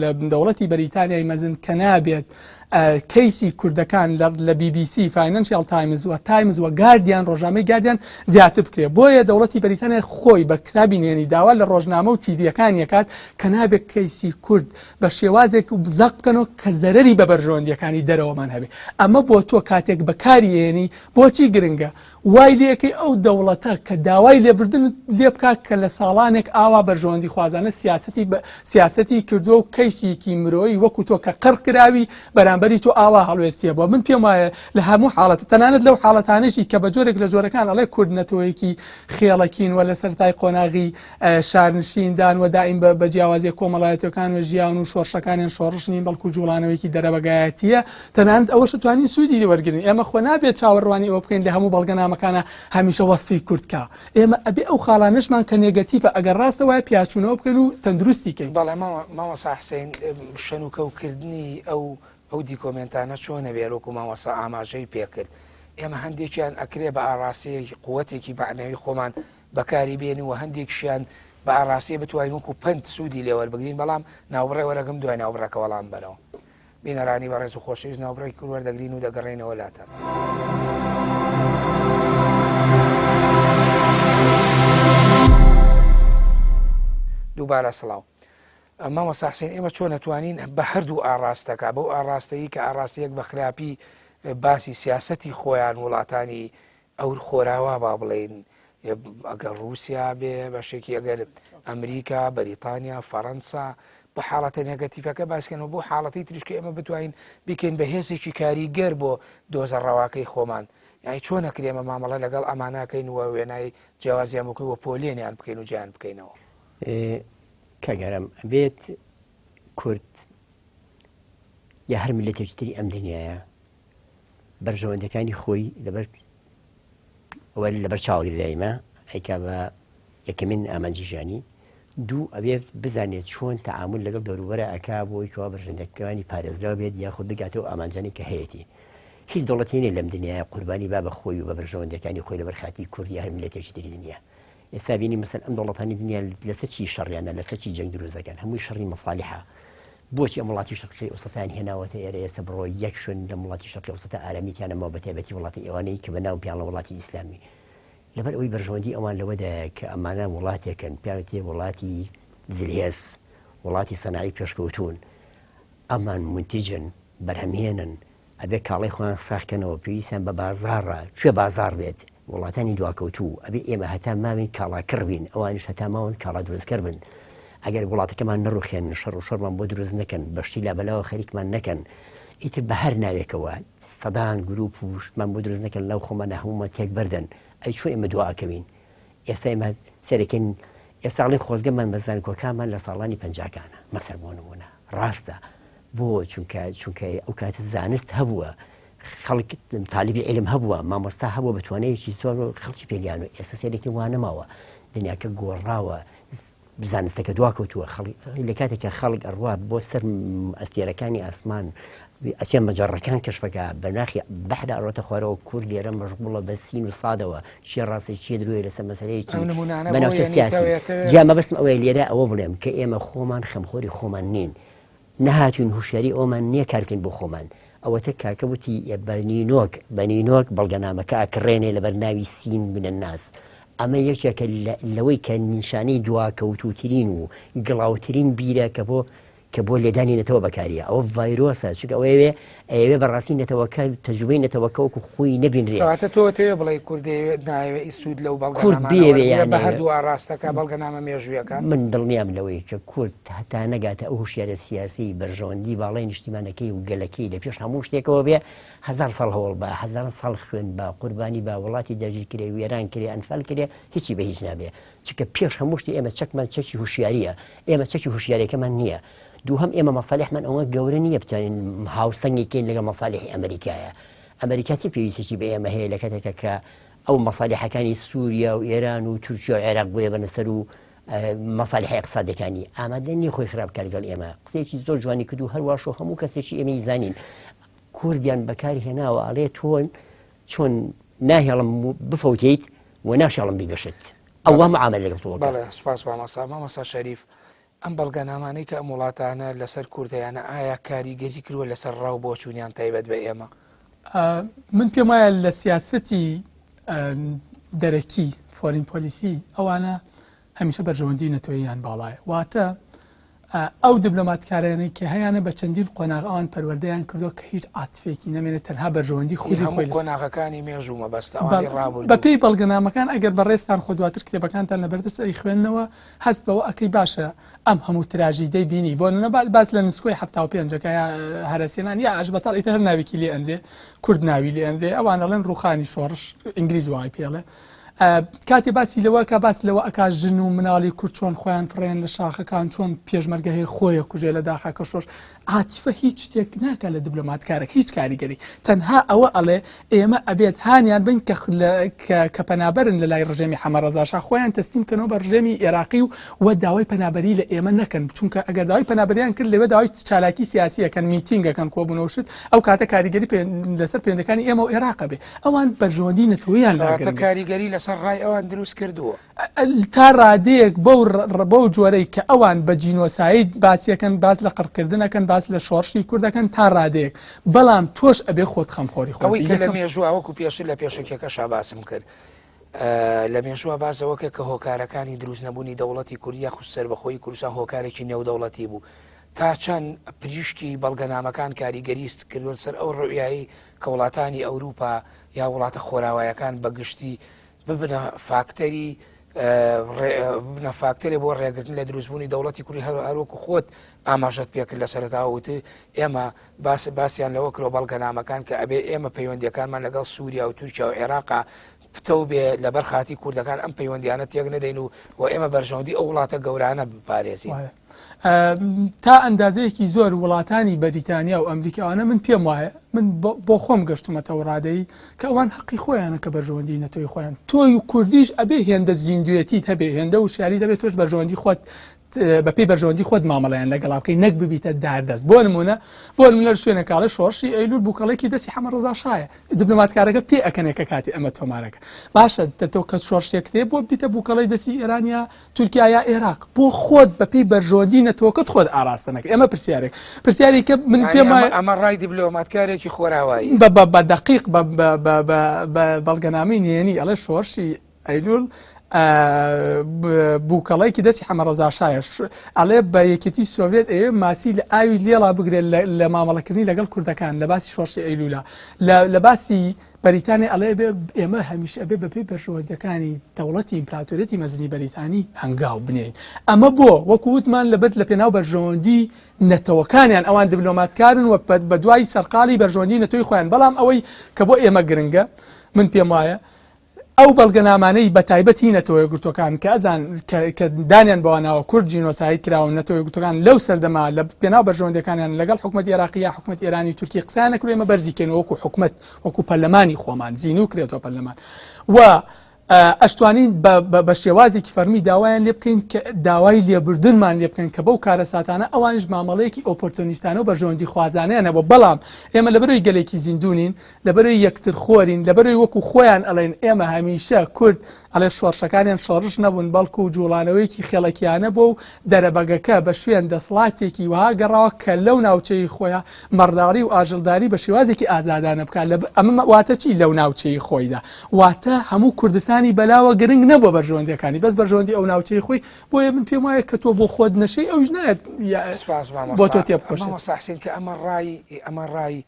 لە دەوڵەتی بەریتانیای مەزن کە نابێت کەیسی کوردەکان لە BBC فاینانشیال تایمز و تایمز و گاردیان ڕۆژنامەی گاردیان زیاتر بکرێت بۆیە دەوڵەتی بەریتانیا خۆی بە کتابی نێنی داوا لە ڕۆژنامە و تیڤیەکانی یەکات کە نابێت کەیسی کورد بە شێوازێک بزەق بکەنەوە کە زەرەری بە بەرژەوەندیەکانی دەرەوەمان هەبێ ئەمە بۆ تۆ کاتێک بەکاری هێنی بۆچی گرنگە وای لێکەی ئەو دەوڵەتە کە داوای لێبردن لێ بکات کە لە ساڵانێک ئاوا بەرژەوەندی خوازانە سیاسەتی کردووە و کەیسێکی مرۆیی وەکو تۆ کە قڕکراوی بەرامبەری تۆ ئاوا هەڵوێستیە بووە من پێم وایە لە هەموو حاڵەت تەنانەت لەو حاڵەتانەشی کە بە جۆرێک لە جۆرەکان ئەڵێ کوردنەتەوەیەکی خێڵەکین و لە سەرای قۆناغی شارنشیندان و دائیم بە جیاوازی کۆمەڵایەتەکان و ژیان و شۆڕشەکانیان شۆڕشنین بەڵکو جوڵانەوەیکی دەرەبەگایەتیە تەنانەت ئەوەش توانی سوودی وەرگرن ئێمە خۆ نابێت چاوەڕوانی ئەوە بکەین لە هەموو بەڵگەنامەکانە هەمیشە وەسفی کوردکە ئێمە ئەبێ ئەو خاڵانشمان کە نێگەتیڤە ئەگەر ڕاستە وایە پیاچوونەوە بکەن و تەندروستیکەین بەڵێ مامۆستا حسێن شەنوکەوکردنی ئەو دیکۆمنتانە چۆنە بێرۆکو مامۆستا ئاماژەی پێکرد ئێمە هەندێکیان ئەکرێ بە ئاراسەیەکی قووەتێکی بەعنەوەی خۆمان بەکاری بێنی و هەندێکشیان بە ئاراسیە بتوانین وەکو پند سوودی لێوەربگرین بەڵام ناوبڕێ وەرەگەم دوای ناوبڕەکە وەڵام بەرەوە بینەرانی بەڕێز و خۆشەویست ناوبڕێی کوور وەردەگرین و دەگەڕێنەوە لاتان دووبارە سڵاو مامۆستا حسێن ئێمە چۆن نەتوانین بە هەردوو ئاڕاستەکە بەو ئاڕاستەیی کە ئاڕاستەیەک بە خراپی باسی سیاسەتی خۆیان وڵاتانی ئەو خۆراوا با بڵێن ئەگەر رووسیا بێ بەشێکی ئەگەر ئەمریکا بەریتانیا فەڕەنسا بە حاڵەتە نێگەتیڤەکە باسکەنەوە بۆ حاڵەتی تریشکە ئێمە بتوانین بکەین بە هێزێکی کاریگەر بۆ دۆزە ڕەواکەی خۆمان یعنی چۆن نەکرێمە مامەڵە لەگەڵ ئەماناکەین وە وێنای جیاوازیان بکەین وە پۆلێنیان بکەین و جیان بکەینەوە کاگەرم بێت کورد یا هەر میلەتێکی تری ئەم دنیاە بەرژەوەندەکانی خۆی لەبەر چاوەڕی دایمە ئەیکا بە یەکەمین ئامانجی ژیانی دوو ئەبێت بزانێت چۆن تەعامل لەگەڵ دەوروبەرە ئەکا بۆی کەوا بەرژەوەندەکانی پارێزراوە بێت یاخود بگاتەوە ئامانجانی کە هەیەی هیچ دەوڵەتێنێ لەم دنیاە قوربانی با بە خۆی و بە بەرژەوەندەکانی خۆی لەبەر خاتی کوردی هەر میلەتێکی تری دنیا ئێستا بینی مەسەن ئەم دەوڵەتانی دنیا لەسەر چی شەڕیانە لەسەر چی جەنگ دروستەکەن هەمووی شەڕی مەسالیحە بۆچی ئەم وڵاتی شەرقی ئەوسەتیان هێناوەتە ئێرە ئێستا بڕۆ یەک شوێن لە وڵاتی شەرقی ئەوسەتە ئارامێتیانەمەوە بە تایبەتی وڵاتی ئێوانەی کە بەناو پیان لە وڵاتی ئیسلامی لەبەر ئەوەی بەرژەوەندی ئەوان لەوەدایە کە ئەمانە وڵاتێکن پیاوەتێ وڵاتی جلهێز وڵاتی سەناعی پێشکەوتون ئەمان منتیجن بەرهەمهێنن ئەبێ کاڵی خۆیان ساختکەنەوە پێویستیان بە بازاڕە کوێ بازار بێت وڵاتانی دواکەوتوو ئەبێ ئێمە هەتا ماوین کاڵاکڕ بین ئەوانش هەتا ماون کاڵا دروستکەر بن ئەگەر وڵاتەکەمان نەڕوخێن شەڕ و شەڕمان بۆ دروست نەکەن بەشتی لا بەلاوە خەریکمان نەکەن ئیتر بە هەر ناوێکەوە سەدان گروپ و شتمان بۆ دروست نەکەن لەو خۆمان هەموومان تێک بەردەن ئەی چۆن ئێمە دواکەوین ئێستا ئێمە سەرەکەین ئێستاڵی خۆزگەمان بە زانکۆکانمان لە ساڵانی پەنجاکانە مەسەر بۆ نمونە ڕاستە بۆ چونکە ئەو کاتە زانست هەبووە خەڵک تالیبی علم هەبووە مامۆستا هەبووە بەتوانەیەکی زۆر خەڵکی پێگیان و ئێستا سێرێکی وانەماوە دنیاکە گۆڕاوە زانستەکە دواکەوتووە لە کاتێکە خەڵک ئەڕوا بۆ سەر ئەستێرەکانی ئاسمان ئەچێن مەجەڕەکان کەشفەکە بەناخی بەحرا ئەڕۆتە خوارەوە کورد لێرە مەشغوڵە بە سین و سادەوە چیە ڕاستی چیە درۆیە لەسەر مەسەلەیەکی بەناوچە سیاسی جا مەبەستم ئەوەیە لێرە ئەوە بڵێم کە ئێمە خۆمان خەمخۆری خۆمان نین نەهاتوین هوشیاری ئەومان نییە کارکەین بۆ خۆمان ئەوەتە کاکەوتی بەنینۆک بەڵگەنامەکە ئەکڕێنێ لەبەر ناوی سین بنە ناس ئەمە یەکێکە لەوەی کە نیشانەی دواکەوتوترین و گڵاوترین بیرە کە بۆ لێدانی نێتەوە بەکاریە ئەوە ڤایرۆسە چونکە ئەوێ بەڕاستی نێتەوەکە تەجوبەی نێتەوەکەوەکو خۆی نەبینرێ تۆ تێ بڵێ کوردێت ناوێ ئیسود لەو کورد بێ بە هەردوو ڕاستەکە بەڵگەنامە مێژوویەکان من دڵنیام لەوەی کە کورد هەتا نەگاتە ئەو هوشیارە سیاسی بەرژەوەندی باڵای نیشتیمانەکەی و گەلەکەی لە پێش هەموو شتێکەوە بێ 1000 ساڵ هەوڵ بە 1000 ساڵ خوێن بە قوربانی بە وڵاتی دەژی کرێ وێران کرێ ئەنفال کرێ هیچی بە هیچ نابێ چونکە پێش هەموو شتی ئێمە چەکمان چەکی هوشیاریە ئێمە چەکی هوشیارەکەمان نییە دووهم ئێمە مەسالیحمان ئەوە گەورە نییە بتوانین هاوسەنگێکین لەگە مەسالیحی ئەمریکایە ئەمریکا چی پێویستێکی بە ئێمە هەیە لە کاتێکە کە ئەو مەسالیحەکانی سووریا و ئێران و تورکیا و عێراق بۆیە بەنەسەر و مەسالیحی اقتصادەکانی ئامادە نییە خۆی خراپکە لەگەڵ ئێمە قسەیەکی زۆر جوانی کرد و هەروەش و هەموو کەسێکی ئێمەی زانین کوردیان بەکاری هێناوە ئەڵێ تۆن چۆن ناهێڵم بفەوتیت و ناشێڵم بیگەشت ئەوە معاملە لەگەڵ تۆ بەڵێ سوپاس مامۆستا شەریف ئەم بەڵگەنامانەی کە ئەم وڵاتانە لەسەر کوردیانە ئایا کاریگەری کردووە لەسەر ڕاو بۆ چوونیان تایبەت بە ئێمە من پێم وایە لە سیاسەتی دەرەکی فۆرین پۆلیسی ئەوانە هەمیشە بەرژەوەندی نەتۆییان باڵایە واتە ئەو دیبلۆماتکارانەی کە هەیەە بە چەندین قۆناغ ئەوان پەروەردەیان کردو کە هیچ عاتفێکی نەمێنێت تەنها بەرژەوەندی خودی خۆی قۆناغەکانی مێژوو مەبەستە بەپێی بەڵگەنامەکان ئەگەر بەڕێستان خۆ دواتر کتێبەکانتان لەبەردەست ئەی خوێندنەوە هەست بەوە ئەەکەی باشە ئەم هەموو تراژیدەی بینی بۆ نەبات باس لە نسخۆی 75ەکە هەرسێنان یا ئەش بەتاڵ ئیتر هەر ناوێکی لێ ئەندێ کورد ناوی لێ ئەندێ ئەوان دەڵێن ڕوخانی شۆڕش ئینگلیز وای پێڵێ کاتێ باسی لەوە کە باس لەوە ئەکا ژن و مناڵی کورد چۆن خۆیان فڕێن لە شاخەکان چۆن پێشمەرگەهەیە خۆیە کوژێ لە داخەکە شۆڕ عاتیفە هیچ شتێک ناکە لە دیبلۆماتکارێک هیچ کاریگەری تەنها ئەوە ئەڵێ ئێمە ئەبێت هانیان بن کە پەنابەرن لە لای ڕژێمی حەمەڕەزاشا خۆیان تەسلیم کەنەوە بە ڕژێمی عێراقی و داوای پەنابەری لە ئێمە نەکەن چونکە ئەگەر داوای پەنابەریان کرد لەوێ داوای چالاکی سیاسیەکەن میتینگەکەن کۆبوونەوەشت ئەو کاتە کاریگەری لەسەر پەیوەندەکانی ئێمە و عێراق بێ ئەوان بەرژەوەندی نەتەوەیان لاگەن کاریگەری لەسەر ڕای ئەوان دروست کردووە تا ڕادەیەک بەو جۆرەی کە ئەوان بە جینۆساید باسیەکەن باس لە قڕکردنەکەن باس لە شۆڕشی کوردەکەن تا ڕادەیەک بەڵام تۆش ئەبێ خۆت خەمخۆری خۆی لە مێژووەوەکو پێشی لە پێشکێکە باسم کرد لە مێژووە بازەوەکە کە هۆکارەکانی دروست نەبوونی دەوڵەتی کوردیا خوسەر بەخۆی کوردستان هۆکارێکی نێودەوڵەتی بوو تا چەند پریشتی بەڵگەنامەکان کاریگەریست کردوە سەر ئەو ڕویایی کە وڵاتانی ئەوروپا یا وڵاتە خۆراوایەکان بەگشتی ببنە فاکتەری بۆ ڕێگرتن لە دروستبوونی دەوڵەتی کوردی هەروەکو خۆت ئاماژەت پێکرد لە سەرەتاوت ئێمە باسییان لەوە کرۆ بەڵگەنامەکان کە ئەبێ ئێمە پەیوەندیەکانمان لەگەڵ سووریا و تورکیا و عێراقا پتە بێ لەبەر خاتی کوردەکان ئەم پەیوەندیانە تێک نەدەین و ئێمە بەرژەوەندی ئەو وڵاتە گەورانە بپارێزین تا ئەندازەیەکی زۆر وڵاتانی بەریتانیا و ئەمریکاوانە من پێم وایە من بۆ خۆم گەشتومەتەوە ڕادەی کە ئەوان حەقی خۆیانە کە بەرژەوەندی نەتۆی خۆیان تۆی و کوردیش ئەبێ هێندە زیندوێتیت هەبێ هێندە و شاری دەبێت تۆش بەرژەوەندی خۆت بەپی بەرژەوەندی خۆت مامەڵیان لەگەڵا بکەی نەک ببیتە داردەست بۆ نمونە لە شوێنەکڵە شۆڕشی ئەیلول بووکەڵێکی دەستی حەمەڕەزاشایە دیبلۆماتکارەکە تێ ئەکەنێکە کاتی ئەمە تۆمارەکە باشە دەتەوە کە شۆڕشتێک تێ بۆ بیتە بووکەڵی دەستی ئێرانیا تورکیا یا عێراق بۆ خۆت بەپی بەرژەوەندی نەتۆکەت خۆت ئاراستنەکە ئەمە پرسیارێک کە من پێم ئەمە ڕای دیبلۆماتکارێکی خۆراوایی بە دقیق بە بەڵگەنامەی نێنی ئەڵێ شۆڕشی ئەیلول بووکەڵەیەکی دەستی حەمەڕەزا شایە ئەڵێ بە یەکێتی سۆڤێت ئێوە ماسی لە ئاوی لێڵا بگرێت لە مامەڵەکردنی لەگەڵ کوردەکان لە باسی شۆڕشی ئەیلولا لە باسی بەریتانی ئەڵێ ئێمە هەمیشە ئەبێ بەپێی بەرژەوەندەکانی دەوڵەتی ئیمپراتۆریەتی مەزنی بەریتانی هەنگاو بنێن ئەمە بۆ وەکو وتمان لەبەر لە پێناو بەرژەوەندی نەتەوەکانیان ئەوان دیبلۆماتکارن و بە دوای سەرقاڵی بەرژەوەندی نەتۆی خۆیان بەڵام ئەوەی کە بۆ ئێمە گرنگە من پێم وایە ئەو بەڵگەنامانەی بە تایبەتی نەتەوەی گرتوەکان کە ئەزان کە دانیان بەوانەوە کورد جینۆساید کراون نەتەوەی گرتوەکان لەو سەردەما لە پێناو بەرژەوەندەکانیان لەگەڵ حکومەتی عێراقی یا حکومەتی ئێرانی تورکی قسەیان نەکرێ ئێمە بەرزیکەین وەکو حکومەت وەکو پەرلەمانی خۆمان زیینو کرێتەوە پەرلەمان و ئەشتوانین بە شێوازێکی فەرمی داوایان لێ بکەین کە داوای لێبوردنمان لێ بکەین کە بەو کارە ساتانە ئەوانش مامەڵەیەکی ئۆپۆرتۆنیستانە و بەرژەوەندی خوازانەیانە بەڵام ئێمە لەبەرەوەی گەلێکی زیندونین لەبەرەوەی یەکتر خۆرین لەبەرەوەی وەکو خۆیان ئەڵێن ئێمە هەمیشە کورد ئەڵێ شۆڕشەکانیان شۆڕش نەبوون بەڵکو و جوڵانەوەیکی خێڵەکیانە بۆ و دەرەبەگەکە بە شوێن دەسڵاتێکی وها گەڕاوە کە لەو ناوچەی خۆیان مەڕداری و ئاژەڵداری بە شێوازێکی ئازادانە بکات ئەمە واتە چی لەو ناوچەی خۆیدا واتە هەموو کوردستانی بەلاوە گرنگ نەبووە بەرژەوەندەکانی بەس بەرژەوەندی ئەو ناوچەی خۆی بۆیە من پێم وایە کە تۆ بۆ خۆت نەشەی ئەوش نایەت بۆ تۆ تێبخۆشێت ساحسین کە ئەمە ڕای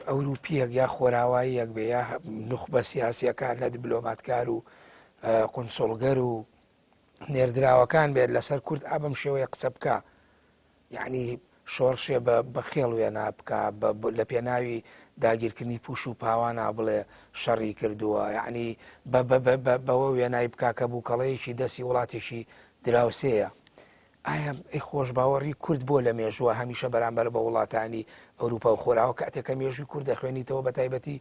ئەوروپیەک یا خۆراواییەک بێ یا نوخبە سیاسیەکان لە دیبلۆماتکار و قونسڵگەر و نێردراوەکان بێت لەسەر کورد ئابم شێوەیە قسە بکە یعنی شۆڕشێ بە خێڵ وێنا بکە لە پێناوی داگیرکردنی پوش و پاوانە بڵێ شەڕی کردووە یعنی بەوە وێنای بکا کە بووکەڵەیەکی دەستی وڵاتێکی دراوسەیە ئایا ئەی خۆش باوەڕی کورد بۆ لە مێژووە هەمیشە بەرامبەر بە وڵاتانی ئەوروپا و خۆراوە کاتێکە مێژووی کورد دەخوێنیتەوە بە تایبەتی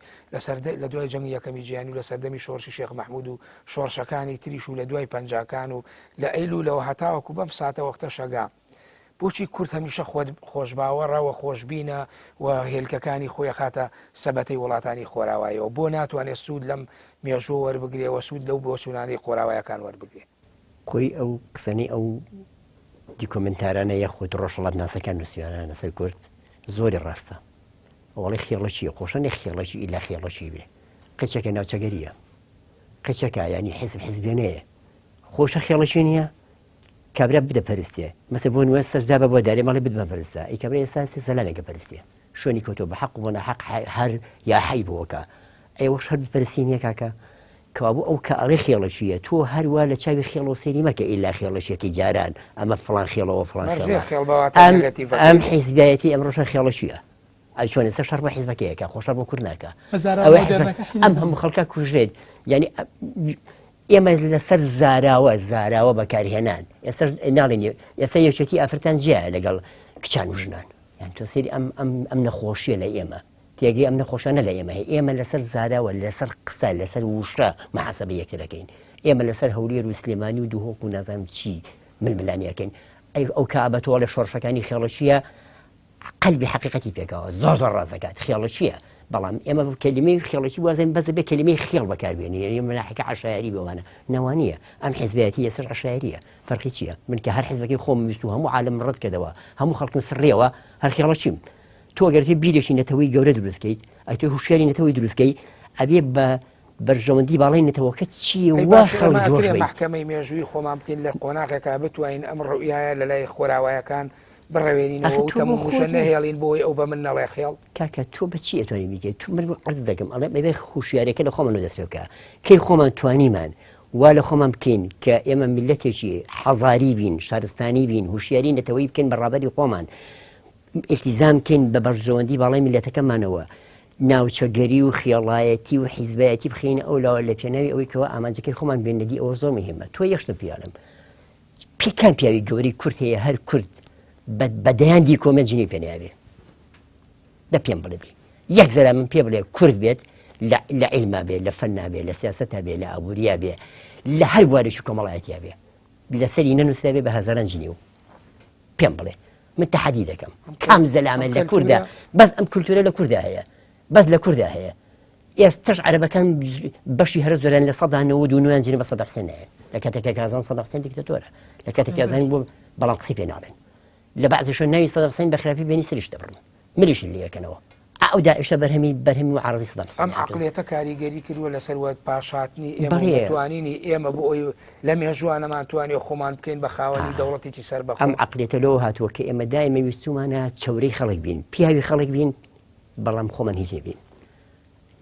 لە دوای جەنگی یەکەمی جیهانی و لە سەردەمی شۆڕشی شێخ مەحموود و شۆڕشەکانی تریش و لە دوای پەنجاکان و لە ئەیلولەوە هەتاوەکو بەم ساتە وەختە شەگا بۆچی کورد هەمیشە خۆش باوەڕەوە خۆشببینە و هێلکەکانی خۆی خاتە سەبەتەی وڵاتانی خۆراوایەوە بۆ ناتوانێت سوود لەم مێژووە وەربگرێەوە سوود لەو بۆ چوونانی خۆراوایەکان وەربگرێ خۆی ئەو قسەنی ئەو دیکۆمنتارانە یەخۆت ڕۆژەڵات ناسەکان نووسیانە لەسەر کورد زۆری ڕاستە وڵی خێڵەکیە خۆشەنێ خێڵەکی ئیلا خێڵەکی بێ قچەکە ناوچەگەریە قچەکە ینی حیزب حیزبێنەیە خۆشە خێڵەکی نییە کابرا بدە پەرستێ مەسە بۆ نوێ سەجدا بە بۆ دارێ مەڵی بدمە پەرستە ئەی کابرا ئێستا سەلامێکە پەرستێ شوێنی کەوتۆ بە حەق بۆ نەحەق هەر یا حەی بۆکە ئێوەش هەر بپەرستی نییە کاکە کەوابوو ئەو کە ئەڵێ خێڵەکیە تۆ هەروە لە چاوی خێڵەوە سێری مەکە ئیلا خێڵەشێکی جاران ئەمە فڵان خێڵەوە فڵان ئەم حیزبایەتی ئەمڕۆژە خێڵەکیە ئەی چۆن ئێستا شەڕ بە حیزبەکەیەکە خۆشەڕ بۆ کورد ناکە ئەم هەموو خەڵکە کوژرێت یعنی ئێمە لەسەر زاراوە بەکارهێنان ئێستا ناڵێن ئێستا یەکێتی ئافرەتان جیایە لەگەڵ کچان و ژنان یان تۆ سێری ئەم نەخۆشیە لە ئێمە تێگەی ئەم نەخۆشانە لە ئێمە ئێمە لەسەر زاراوە لەسەر قسە لەسەر وشە مەحاسەبە یەکترەکەین ئێمە لەسەر هەولێر و سلێمانی و دووهۆک و نازانم چی ململانیەکەین ئەو کابەتەوە لە شۆڕشەکانی خێڵەکیە قەلبی حقیقەتی پێکەوە زۆر ڕازەکات خێڵەکیە بەڵام ئێمە کەلیمەی خێڵەکی وازین بەس بێ کەلیمەی خێڵ بەکاربێنی یعنی مناحەکە عەشایری بەوانە نەوانیە ئەم حیزبایەتی ئێستا عەشایریە فەرقی چییە من کە هەر حیزبەکەی خۆم ویست و هەموو عالم ڕەت کردەوە هەموو خەڵکن سڕێەوە هەر خێڵەکیم تۆ گەرتی بیرێکی نەتەوەی گەورە دروستکەیت ئەی تۆ هوشیاری نەتەوەی دروستکەی ئەبێ بە بەرژەوەندی باڵی نەتەوەکە چی وا خەڵک جۆش بێت محکەمەی مێژووی خۆمان بکەین لە قۆناغێکا بتوانین ئەم ڕوئیایە لە لای خۆراوایەکان بڕەوێنینەوە و تەموشە نەهێڵین بۆی ئەو بە من نەڵێ خێڵ کاکە تۆ بەچی ئەتوانی بیکەیت تو من عەرز دەکەم ئەڵێ بەبێ خوشیارەکە لە خۆمان دەست پێ بکە کەی خۆمان توانیمان وا لە خۆمان بکەین کە ئێمە میلەتێکی حەزاری بین شارستانی بین هوشیاری نەتەوەی بکەین بەڕابەری خۆمان ئیلتیزام بکەین بە بەرژەوەندی باڵای میلەتەکەمانەوە ناوچەگەری و خێڵایەتی و حیزبایەتی بخینە ئەولاوە لە پێناوی ئەوەی کەەوە ئامانجەکەی خۆمان بێنەدی ئەوە زۆر مهمە تۆ یەخشتە پیاڵم پێکان پیاوی گەوری کورد هەیە هەر کورد بەدەیاندی کۆمەجنی پێناوێ دە پێم بڵێ یەک زەرا من پێ بڵێ کورد بێت لە عیلما بێ لە فەننا بێ لە سیاسەتا بێ لە ئابووریا بێ لە هەر بوارێکی کۆمەڵایەتیا بێ لەسەری نەنووسرا بێ بە هەزاران جنی و پێم بڵێ من تەحەدی دەکەم کام زەلامە لە کووردا بەس ئەم کولتورە لە کووردا هەیە بەس لە کووردا هەیە ئێستش عەرەبەکان بەشی هەر زۆران لە 1990 جنی بە سەد حوسێن نایەن لە کاتێکە کازان سەد حوسێن دیکتاتۆرە لە کاتێکی ئازانی بۆ بەڵام قسەی پێ ناڵێن لە بەعزیشە ناوی سەد حوسێن بە خراپی بینی سریش دەبڕن ملیشی لێەکەنەوە ئەو داعشە بەرهەمی و عارضی سەدام حوسێن ئەم عقلێتە کاریگەری کردووە لەسەر پاشاتنی ئێمە توانینی ئێمە بۆ ئەوی لە مێژوانەمان توانێت خۆمان بکەین بە خاوەنی دەوڵەتێکی سەر بەخۆ. ئەم عقلێتە لەوە هاتووە کە ئێمە دایمە ویستومانە چەورەی خەڵک بین، پیاوی خەڵک بین، بەڵام خۆمان هیچ نەبین.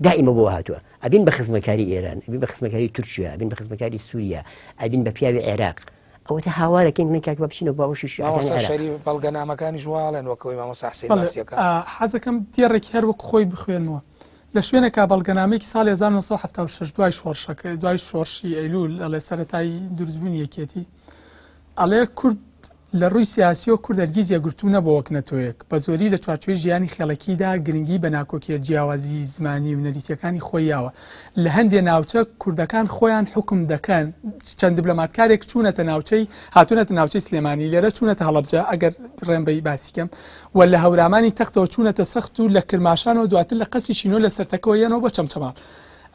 دائما بۆ هاتووە ئەبین بە خزمەکاری ئێران، ئەبین بە خزمەکاری تورکیا، ئەبین بە خزمەکاری سووریا، ئەبین بە پیاوی عێراق. ئەوەتە هاوارەکەین من کاک بچینە باوەشی شەری بەڵگەنامەکانی ژواڵێن وەکەوەی مامۆستا حسین باسیەکە. حەزەکەم دیێڕێکی هەر وەک خۆی بخوێنەوە لە شوێنێکا بەڵگەنامەیەکی ساڵی 1976 دوای شۆڕشەکە دوای شۆڕشی ئەیلول ئەڵێ سەرەتایی دروستبوونی یەکێتی ئەڵێ کورد لە ڕووی سیاسی و کورد هەرگیز یەکگرتوو نەبووە وەک نەتۆیەک بە زۆری لە چوارچوێ ژیانی خێڵەکیدا گرنگی بە ناکۆکیە جیاوازی زمانی و نەریتەکانی خۆیاوە لە هەندێک ناوچە کوردەکان خۆیان حکم دەکەن چەند دیپلۆماتکارێک چوونەتە ناوچەی هاتوونەتە ناوچەی سلێمانی لێرە چوونەتە هەڵەبجە ئەگەر ڕێنبەی باسیکەم و لە هەورامانی تەختەوە چوونەتە سەخت و لە کرماشانەوە دواتر لە قەسی شینۆ لە سەرتەکەەوە یەنەوە بە چەمچەماڵ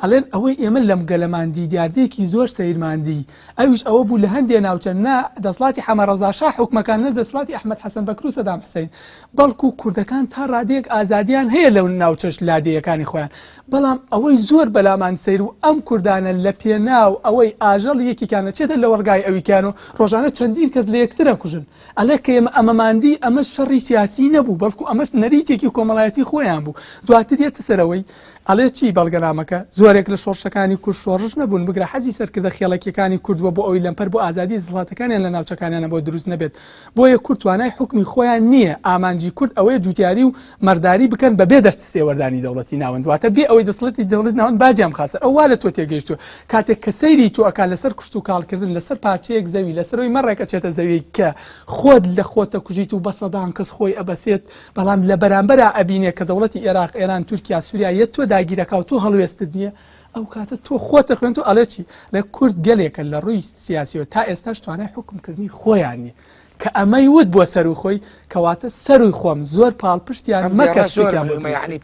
ئەڵێن ئەوەی ئێمە لەم گەلەماندی دیاردەیەکی زۆر سەیرماندی ئەویش ئەوە بوو لە هەندێک ناوچە نا دەسڵاتی حەمەڕەزاشا حکومەکان نە دەسڵاتی ئەحمەد حەسەن بەکر و سەدام حوسێن بەڵکو کوردەکان تا ڕادەیەک ئازادیان هەیە لەو ناوچەش لادەیەکانی خۆیان بەڵام ئەوەی زۆر بەلامان سەیر و ئەم کوردانە لە پێناو ئەوەی ئاژەڵ یەکێکیانە چێتە لە وەرگای ئەویکان و ڕۆژانە چەندین کەس لە یەکترە کوژن ئەلە کە ئێمە ئەمەماندی ئەمە شەڕی سیاسی نەبوو بەڵکو ئەمەش نەریتێکی کۆمەڵایەتی خۆیان بوو دواتر یەتە سەرەوەی ئەڵێ چی بەڵگەنامەکە زۆرێک لە شۆڕشەکانی کورد شۆڕش نەبوون بگرە حەزی سەرکردە خێڵەکیەکانی کوردوە بۆ ئەوی لەمپەر بۆ ئازادی دەسەڵاتەکانیان لە ناوچەکانیانە بۆ دروست نەبێت بۆیە کورد توانای حکمی خۆیان نییە ئامانجی کورد ئەوەیە جوتیاری و مەرداری بکەن بەبێ دەست سێوەردانی دەوڵەتی ناوەند واتە بێ ئەوەی دەسەڵاتی دەوڵەت ناوەند باجیام خاسە ئەو وا لە تۆ تێگەیشتووە کاتێک کە سەیری تۆ ئەکا لەسەر کوشت و کاڵکردن لەسەر پارچەیەک زەوی لەسەرەوەی مەڕێکە چێتە زەوی کە خۆت لە خۆتە کوژیت و بە سەدان کەس خۆی ئەبەسێت بەڵام لە بەرامبەرە ئەبینێ کە دەوڵەتی عێراق ئێران تورکیا سووریا یەک تۆ داگیرەکە و تۆ هەڵوێستت نییە ئەو کاتە تۆ خۆتە خوێن و ئەڵێ چی لە کورد گەلێکە لە ڕووی سیاسیەوە تا ئێستاش توانای حکمکردنی خۆیان نیە کە ئەمەی وت بۆ سەروی خۆی کەواتە سەروی خۆم زۆر پاڵپشتیان مەکەشتیان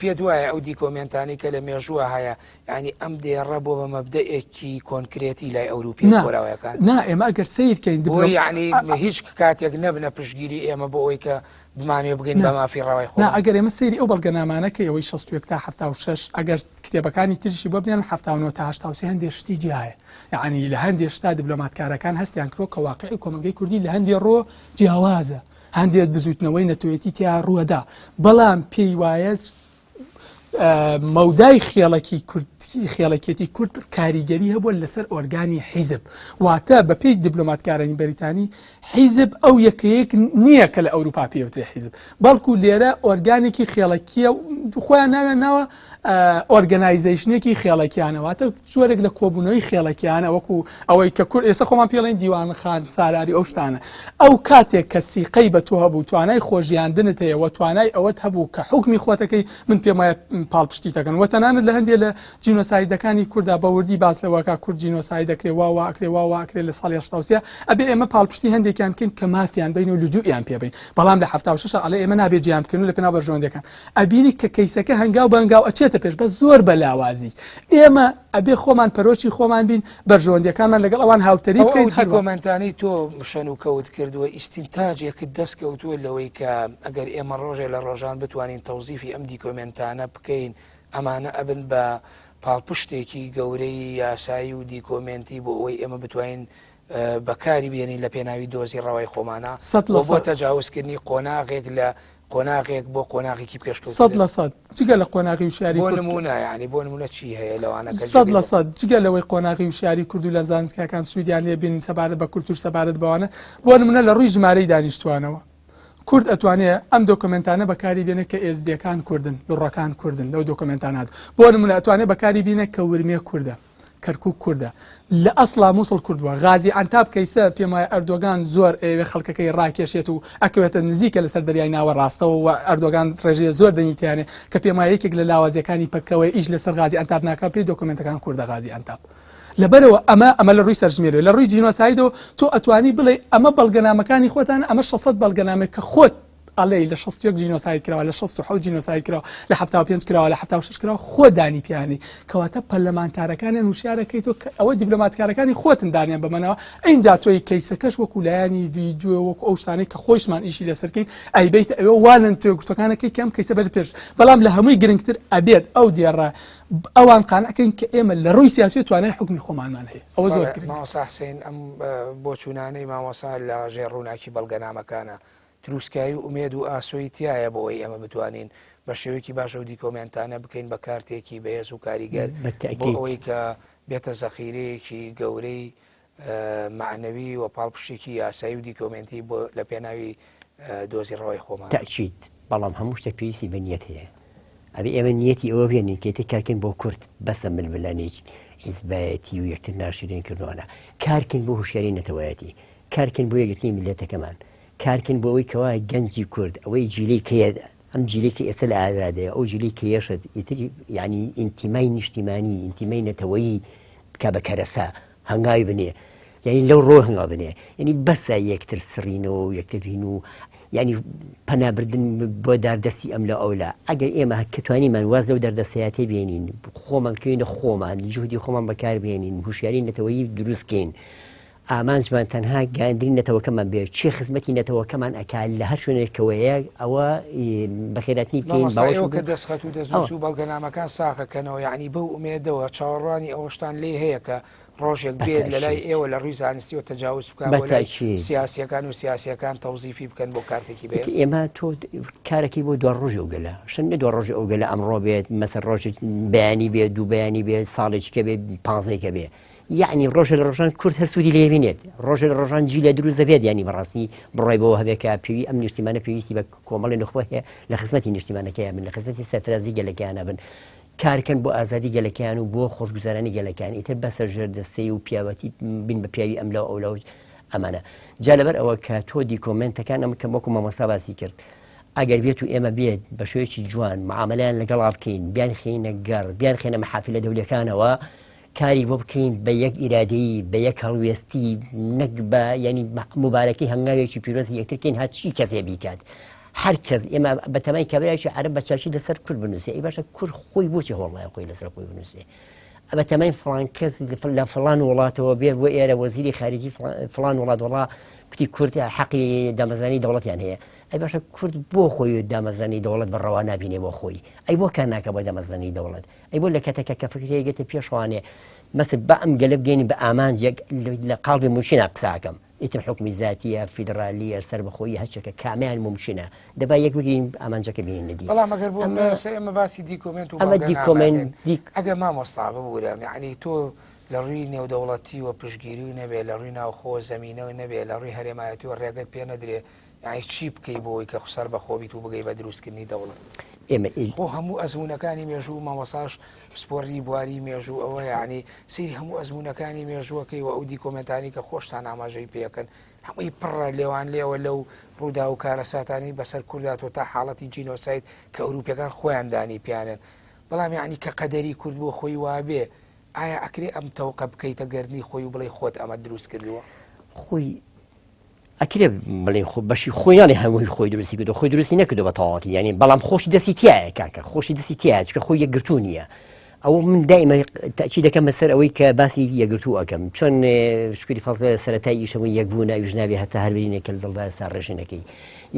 پێ دوایە ئەو دیکۆمنتانی کە لە مێژووە هەیە ینی ئەم دێڕە بۆ بە مەبدەیەکی کۆنکرێتی لای ئەوروپی خۆراوەکان نا ئێمە ئەگەر سیرکەین ینی هیچ کاتێک نەبنە پشتگیری ئێمە بۆ ئەوی کە بمانێ بگەین بە مافی ڕەوای خۆ ئەگەر ئێمە سەیری ئەو بەڵگەنامانەکە ئەوەی 61 تا 76 ئەگەر کتێبەکانی تریشی بۆ بنیان 79 تا 83 هەندێک شتی جیایە یعنی لە هەندێک شتا دیپلۆماتکارەکان هەستیان کرۆ کە واقعی کۆمەلگەی کوردی لە هەندێک ڕۆ جیاوازە هەندێک دزوتنەوەی نەتوێتی تیا ڕووەدا بەڵام پێی وایە مەودای خێڵەکێتی کورد کاریگەری هەبووە لەسەر ئۆرگانی حیزب واتە بە پێی دیپلۆماتکارانی بەریتانی حیزب ئەو یەکەیەک نییە کە لە ئەوروپا پێوترێ حیزب بەڵکو لێرە ئۆرگانێکی خێڵەکیە خۆیان ناوێنەوە ئۆرگەنایزیشنێکی خێڵەکیانەواتە زۆرێک لە کۆبوونەوەی خێڵەکیانە وەکو ئەوەی کە کورد ئێستا خۆمان پێڵێن دیوان خان سالاری ئەو شتانە ئەو کاتێک کە سیقەی بە تۆ هەبوو توانای خۆژیاندنت هەیە و توانای ئەوەت هەبوو کە حکمی خۆتەکەی من پێم وایە پاڵپشتی دەکەن وەتەنانت لە هەندێک لە جینۆسایدەکانی کووردا بەوردی باس لەوەکە کورد جینۆساید دەکرێت وا ئەکرێ لە ساڵی 80 ئەبێ ئێمە پاڵپشتی هەندێکیان کەین کە مافیان بین و لجوئیان پێبین بەڵام لە 76 ئەڵێ ئێمە نابێت جیانکردن لە پێناو بەرژەوەندەکان ئەبینی کە کەیسەکە هەنگاو بەنگاو ئەچێتە پێش بە زۆر بەلاوازی ئێمە ئەبێ خۆمان پەرۆچی خۆمان بین بەرژەوەندەکانمان لەگەڵ ئەوان هاوتەری بکەین هەر کۆمنتانی تۆ شەن و کەوت کردووە ئیستینتاجێکت دەستکەوتووە لەوەی کە ئەگەر ئێمە ڕۆژێ لە ڕۆژان بتوانین تەوزیفی ئەم دیکۆمنتانە بکەین ئەمانە ئەبن بە پاڵپشتێکی گەورەی یاسایی و دیکۆمنتی بۆ ئەوەی ئێمە بتوانین بەکاری بێنین لە پێناوی دۆزی ڕەوای خۆمانە بۆ تەجاوزکردنی قۆناغێک لە قۆناغێک بۆ قۆناغێکی پێشکەوت 100% جگە لە قۆناغی وشاری بۆ نمونە ینی بۆ نمونە چی هەیە لەوانەکە 100% جگە لەوەی قۆناغی وشاری کورد و لە زانستکەکان سوودیان لێ بین سەبارەت بە کولتور سەبارەت بەوانە بۆ نمونە لە ڕووی ژمارەی دانیشتوانەوە کورد ئەتوانێت ئەم دۆکمنتانە بەکاری بێنە کە ئێزدیەکان کوردن لوڕەکان کوردن لەو دۆکمنتانات بۆ نمونە ئەتوانێت بەکاری بینە کە ورمێ کووردە کەرکووک کووردە لە ئەسڵا مووسڵ کوردووە غازی ئەنتاب کەیسە پێم وایە ئەردۆگان زۆر ئێوێ خەڵکەکەی ڕاکێشێت و ئەکەوێتە نزیکە لەسەر دەریای ناوە ڕاستەوە و ئەردۆگان ڕێژەیە زۆر دەنیتیانێ کە پێم وایە یەکێک لە لاوازیەکانی پەکەوەی ئیش لەسەر غازی ئەنتاب ناکات پێی دۆکمنتەکان کووردە غازی ئەنتاب لەبەرەوە ئەمە لە ڕووی سەرژمێرەوە لە ڕووی جینۆسایدەوە تۆ ئەتوانی بڵێ ئەمە بەڵگەنامەکانی خۆتان ئەمە 600 بەڵگەنامێک کە خۆت ئەڵێ لە 61 جینۆساید کراوە لە 67 جینۆساید کراوە لە 75 کراوە لە 76 کراوە خۆ دانی پیانی کەواتە پەرلەمانتارەکانیان وشارەکەیتەوە ئەوە دیبلۆماتکارەکانی خۆتن دانیان بەمەنەوە ئەینجا تۆی کەیسەکەش وەکو لایانی ڤیدیۆ وەکو ئەو شتانەی کە خۆشمان ئیشی لەسەرکەین ئەیبیت ئەوە وانن توێ گوتەکانەکەی کەم کەیسە بەر پێش بەڵام لە هەمووی گرنگتر ئەبێت ئەو دیێڕە ئەوان قانعکەین کە ئێمە لە ڕووی سیاسی توانای حکمی خۆمانمان هەیە ئەوە زۆر گرنگە. مامۆستا حسێن ئەم بۆچوونانەی مامۆستا لە ژێڕووناکی بەڵگەنامەکانە دروستکایی و ئومێد و ئاسۆی تایە بۆەوەی ئەمە بتوانین بە شێوەیەکی باشە و دیکۆمنتانە بکەین بە کارتێکی بەهێز و کاریگەر بۆ ئەوەی کە بێتە زەخیرەیەکی گەورەی معنەوی و پاڵپشتێکی یاسایی و دیکۆمنتی بۆ لە پێناوی دۆزیڕەوەی خۆمان. تاکید بەڵام هەموو شتێک پێویستی بە نیەت هەیە. ئەبێ ئێمە نیەتی ئەوە بێنین کە کارکەین بۆ کورد بەسە ململانێک حیزبایەتی و یەکتر ناشرین کردوانە کارکەین بۆ هوشیاری نەتەوایەتی کارکەین بۆ یەکگرتنی میلەتەکەمان کارکەین بۆ ئەوەی کەوا گەنجی کورد ئەوەی جیلەی کە ئەم جیلەی کە ئێستا لە ئازادەیە ئەو جیلەی کە یەشت ئیتری یعنی ئینتیمای نیشتیمانی ئینتیمای نەتەوەیی بکە بە کەرەسا هەنگاوی بنێ یعنی لەو ڕۆ هەنگاو بنێ یعنی بەسە یەکتر سڕینەوە و یەکتر هین و یعنی پەنابردن بۆ داردەستی ئەم لە ئەولا ئەگەر ئێمە کە توانیمان واز لەو دەردەستەیەتی بێنین خۆمان بکەوینە خۆمان جوهدی خۆمان بەکار بێنین هوشیاری نەتەوەیی دروستکەین ئامانجمان تەنها گاندرین نەتەوەکەمان بێت چێ خزمەتی نەتەوەکەمان ئەکال لە هەر شوێنێکەوەیە ئەوە بەخێراتنی بکەین باوەشەوە کە دەستخەت و دەست و بەڵگەنامەکان ساخەکەنەوە یعنی بەو ئومێدەوە چاوەڕوانی ئەوەشتان لێ هەیە کە ڕۆژێک بێت لە لای ئێوە لە ڕووی زانستیەوە تەجاوز بکەن بۆ لای سیاسیەکان و سیاسیەکان تەوزیفی بکەن بۆ کارتێکی بێت ئێمە تۆ کارێکی بۆ دو ڕۆژی ئەوگەلە شەنە دو ڕۆژی ئەوگەلە ئەمڕۆ بێت مەسەر ڕۆژی بەیانی بێت دوو بەیانی بێت ساڵێکیکە بێت پانزەیەکە بێت یعنی ڕۆژە لە ڕۆژان کورد هەرسوودی لێ بینێت ڕۆژە لە ڕۆژان جی لە دروست دەبێت ینی بەڕاستی بڕای بەوە هەبێکە پێوی ئەم نیشتیمانە پێویستی بە کۆمەڵی نخۆ هەیە لە خزمەتی نیشتیمانەکەیان من لە خزمەتی سەرفرازی گەلەکەیانە بن کارکەن بۆ ئازادی گەلەکەیان و بۆ خۆشگوزارانی گەلەکان ئیتر بەسەر ژێر دەستەی و پیاوەتی بین بە پیاوی ئەملا ئەولا ئەمانە جا لەبەر ئەوە کە تۆ دیکۆمنتەکان ئەم کە وەکو مامۆستا باسی کرد ئەگەر بێت و ئێمە بێت بە شوێکی جوان معاملەیان لەگەڵ بکەین بیان خینە گەڕ بیان خێنە مەحافلە دەولەکانەوە کاری بۆ بکەین بە یەک ئیرادەی بە یەک هەڵوێستی نەک بە ینی مبارەکەی هەنگاوێکی پیرۆزی یەکترکەین هەرچی کەسێ بیکات هەر کەس ئێمە بە تەمای کابراایکی عەرب بە چاچی لەسەر کورد بنووسێ ئەی باشە کورد خۆی بۆچی هۆڵڵای خۆی لەسەر خۆی بنووسێ بە تەمای فڵان کەس لە فڵان وڵاتەوە بێ بۆ ئێرە وەزیری خارجی فڵان وڵات وڵا کوتی کورد حەقی دامەزرانی دەوڵەتیان هەیە ئەی باشە کورد بۆ خۆی دامەزرانی دەوڵەت بەڕەوا نابینێ بۆ خۆی ئەی بۆ کار ناکە بۆ دامەزرانی دەوڵەت ئەی بۆ لە کاتێکە کە فکرێگەتە پێشوانێ مەسل بە ئەم گەلە بگەین بە ئامانجێک لە قاڵبی موشینە قساکەم ئیتر حکمی زاتیە فیدرالیە سەر بەخۆی هەرچێکە کامیان ممکنە دەبا یەک بگەین ئامانجەکە بێن نەدی بەڵام ئەگەر بۆ ئەمە باسی دیکۆمنت و ئەگە مامۆستا ببوورە یعنی تۆ لە ڕووی نێودەوڵەتی و پشگیری و نەبێ لە ڕووی ناوخۆ زەمینەوە نەبێ لە ڕووی هەرێمایەتی و ڕێگەت پێ نەدرێ یعنی چی بکەی بۆی کە خسەر بەخۆبیت و بگەی بە دروستکردنی دەوڵەت خۆ هەموو ئەزمونەکانی مێژوو مامۆساش سپۆڕی بواری مێژوو ئەوە یعنی سری هەموو ئەزمونەکانی مێژووەکەی و ئەو دیکۆمنتانی کە خۆشتان ئاماژەی پێەکەن هەمووی پڕە لێوان لێەوە لەو ڕوودا و کارەساتانی بەسەر کورداتەوە تا حاڵەتی جینۆسایت کە ئەوروپیەکان خۆیان دانی پیانن بەڵام یعنی کە قەدەری کورد بۆ خۆی وابێ ئایا ئەکرێ ئەم تەوقە بکەیتە گەردنی خۆی و بڵێ خۆت ئەمە دروست کردووە خۆی ئەکرێ بڵێ خۆ بەشی خۆیانێ هەمووی خۆی درستی کردو خۆی درستی نەکردو بە تەواوەتی یعنی بەڵام خۆشی دەستی تایە کاکە خۆشی دەستی تایە چکە خۆی یەکگرتوو نییە ئەو من دائما تاکی دەکەم بەسەر ئەوەی کە باسی یەکگرتوو ئەەکەم چۆن شکری فەزڵە سەرەتای ئیشەوەی یەکبوون ئەوژنابێ هەتا هەربژینێکە دڵدا ساڕێژنەکەی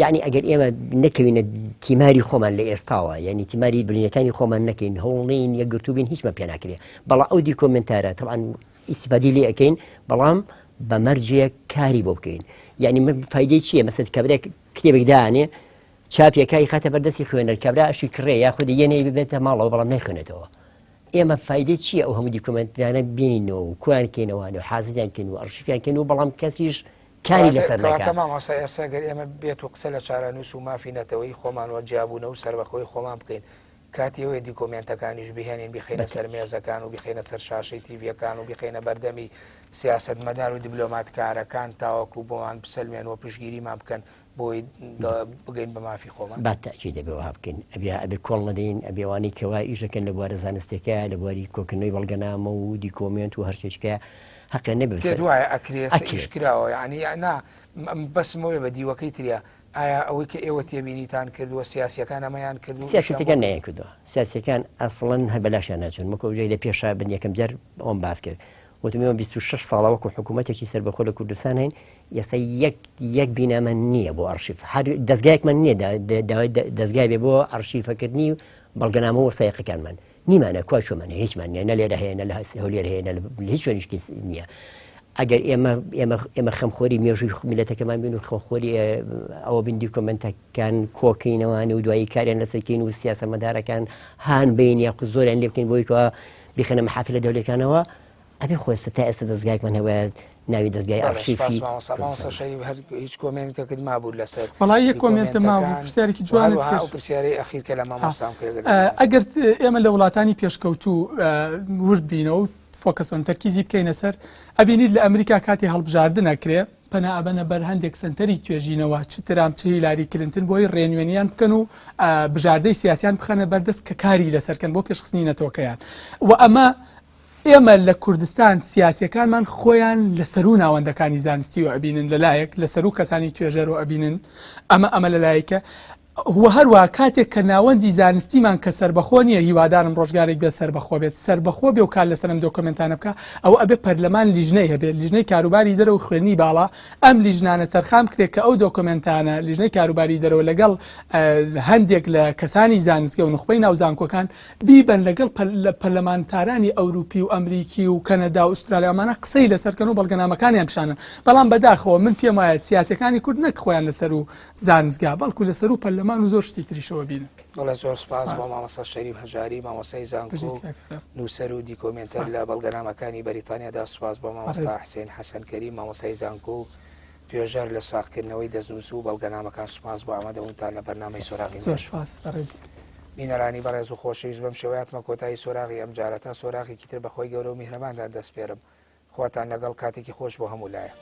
یعنی ئەگەر ئێمە نەکەوینە تیماری خۆمان لە ئێستاوە یعنی تیماری بلینەکانی خۆمان نەکەین هەوڵین یەکگرتوو بین هیچمە پێ ناکرێ بەڵام ئەو دیکۆمنتارە طبعاً ئیسیفادی لێ ئەەکەین بەڵام بە مەرجێک کاری بۆ بکەین یعنی من فایدەی چییە مەسەر کابرێک کتێبێک دانێ چاپیەکەی خاتە بەردەستی خوێنەر کابرا ئەشی کڕێ یاخودی یەنەی ببێتە ماڵەوە بەڵام نەخوێنێتەوە ئێمە فایدەی چییە ئەو هەموو دیکۆمنتانە بینینەوە و کویان کەینەوەوانە و حازیان کەین و ئەرشیفیان کەین و بەڵام کەسیش کاری لەسەر نەکات مامۆستا ئێستا گەر ئێمە بێت و قسە لە چارەنووس و مافی نەتەوەی خۆمانەوە جیابوونە و سەربەخۆی خۆمان بکەین کاتیەوەی دیکۆمنتەکانیش بهێنین بخینە سەر مێزەکان و بخینە سەر شاشەی تیڤیەکان و بخینە بەردەمی سیاسەتمەدار و دیبلۆماتکارەکان تاوەکو بۆوان بسەلمێن و پشگیریمان بکەن بۆی بگەین بە مافی خۆمان باتەکی دەبێەوە بکەین ئەبێ کۆڵ نەدەین ئەبێوانی کەوا ئیشەکەن لە بوارە زانستێکە لە بواری کۆکردنەوەی بەڵگەنامە و دیکۆمنت و هەرچێکە حەقیان نەبێت پێ دوایە ئەکرێسکراوە یعنی نا بەسمەوەی بە دیوەکەی تریا ئایا ئەوەی کە ئێوە تێبینیتان کردووە سیاسیەکان ئەمەیان کردو سیاسەتەکان نەیان کردووە سیاسەکان ئەسڵەن هەر بەلاشیان ناچون مەکۆژەی لە پێشا بن یەکەم جار ئەوم باس کرد وتمیەوە 26 ساڵەوەکو حکوومەتێکی سەربەخۆ لە کوردستان هەین یاسا یەک بینامە نییە بۆ ئەرشیف هەر دەستگایەکمان نییە دەستگای بێ بۆ ئەرشیفەکردنی و بەڵگەنامە وەسایقەکانمان نیمانە کوای چۆمانە هیچمان نیە نە لێرە هەیە نە لە هەولێر هەیە لە هیچ شوێنیشکی نییە ئەگەر ئێمە خەمخۆری مێژووی میلەتەکەمان بین و خەمخۆری ئەوە بین دیکۆمنتەکان کۆکەینەوەی و دوایی کاریان لەسەرکەین و سیاسەمەدارەکان هان بین یا زۆریان لێ بکەین بۆی کەوە بخەنە محافلە دەولەکانەوە ئەبێ خۆستا تا ئێستا دەستگایەکمان هەوە ناوی دەستگای ئەرشیفی هیچ کۆمنتێکت مابوو لەسەر وڵای یەک کۆمنتە مابوو پرسیارێکی جوانت کرد پرسیارەی ئەخیر کە لە مامۆستام کرد ئەگەر ئێمە لە وڵاتانی پێشکەوتوو ورد بینەوە فۆکەسۆن تەرکیزی بکەینە سەر ئەبینیت لە ئەمریکا کاتی هەڵبژاردن ئەکرێ پەنا ئەبەنە بەر هەندێک سنتەری توێژینەوە چ ترام چ هیلاری کلنتن بۆی ڕێنوێنیان بکەن و بژاردەی سیاسیان بخەنە بەردەست کە کاری لەسەرکەن بۆ پێشخستنی نەتۆکەیان و ئەمە ئێمە لە کوردستان سیاسیەکانمان خۆیان لە سەرو ناوەندەکانی زانستی و ئەبینن لەلایەک لە سەرو کەسانی توێژەر و ئەبینن ئەمە لەلایەکە هەروە کاتێک کە ناوەندی زانستیمان کە سربەخۆ نیە هیوادارم ڕۆژگارێک بێ سربەخۆ بێت سربەخۆ بێ و کار لەسەرم دۆکمنتانە بکە ئەو ئەبێ پەرلەمان لیژنەی هەبێت لیژنەی کاروباری دەرە و خوێنی باڵا ئەم لیژنانە تەرخام کرێت کە ئەو دۆکمنتانە لیژنەی کاروباری دەرەوە لەگەڵ هەندێک لە کەسانی زانستگە و نخبەی ناوزانکۆکان بیبن لەگەڵ پەرلەمانتارانی ئەوروپی و ئەمریکی و کەنەدا و ئوسترالیامانە قسەی لەسەرکەن و بەڵگەنامەکانیان پیشانن بەڵام بەداخەوە من پێم وایە سیاسەکانی کورد نەک خۆیان لەسەر و زانستگا بەڵکو لەسەر و پەرلەمان و زۆر شتی تریشەوە بینن وڵای زۆر سپاس بۆ مامۆستا شەریف هەژاری مامۆستای زانکۆ نووسەر و دیکۆمنتەر لە بەڵگەنامەکانی بەریتانیادا سوپاس بۆ مامۆستا حسێن حەسەن کەریم مامۆستای زانکۆ توێژەر لە ساختکردنەوەی دەستنووس و بەڵگەنامەکان سوپاس بۆ ئامادەبوونتان لە بەرنامەی سۆراغی زۆر سوپاس بەڕێز بینەرانی بەڕێز و خۆشەویست بەم شێوەیەتمە کۆتایی سۆراغی ئەم جارە تا سۆراغێکی تر بەخۆی گەورە و میهرەباندا دەست پێرم خواتان لەگەڵ کاتێکی خۆش بۆ هەموو لایە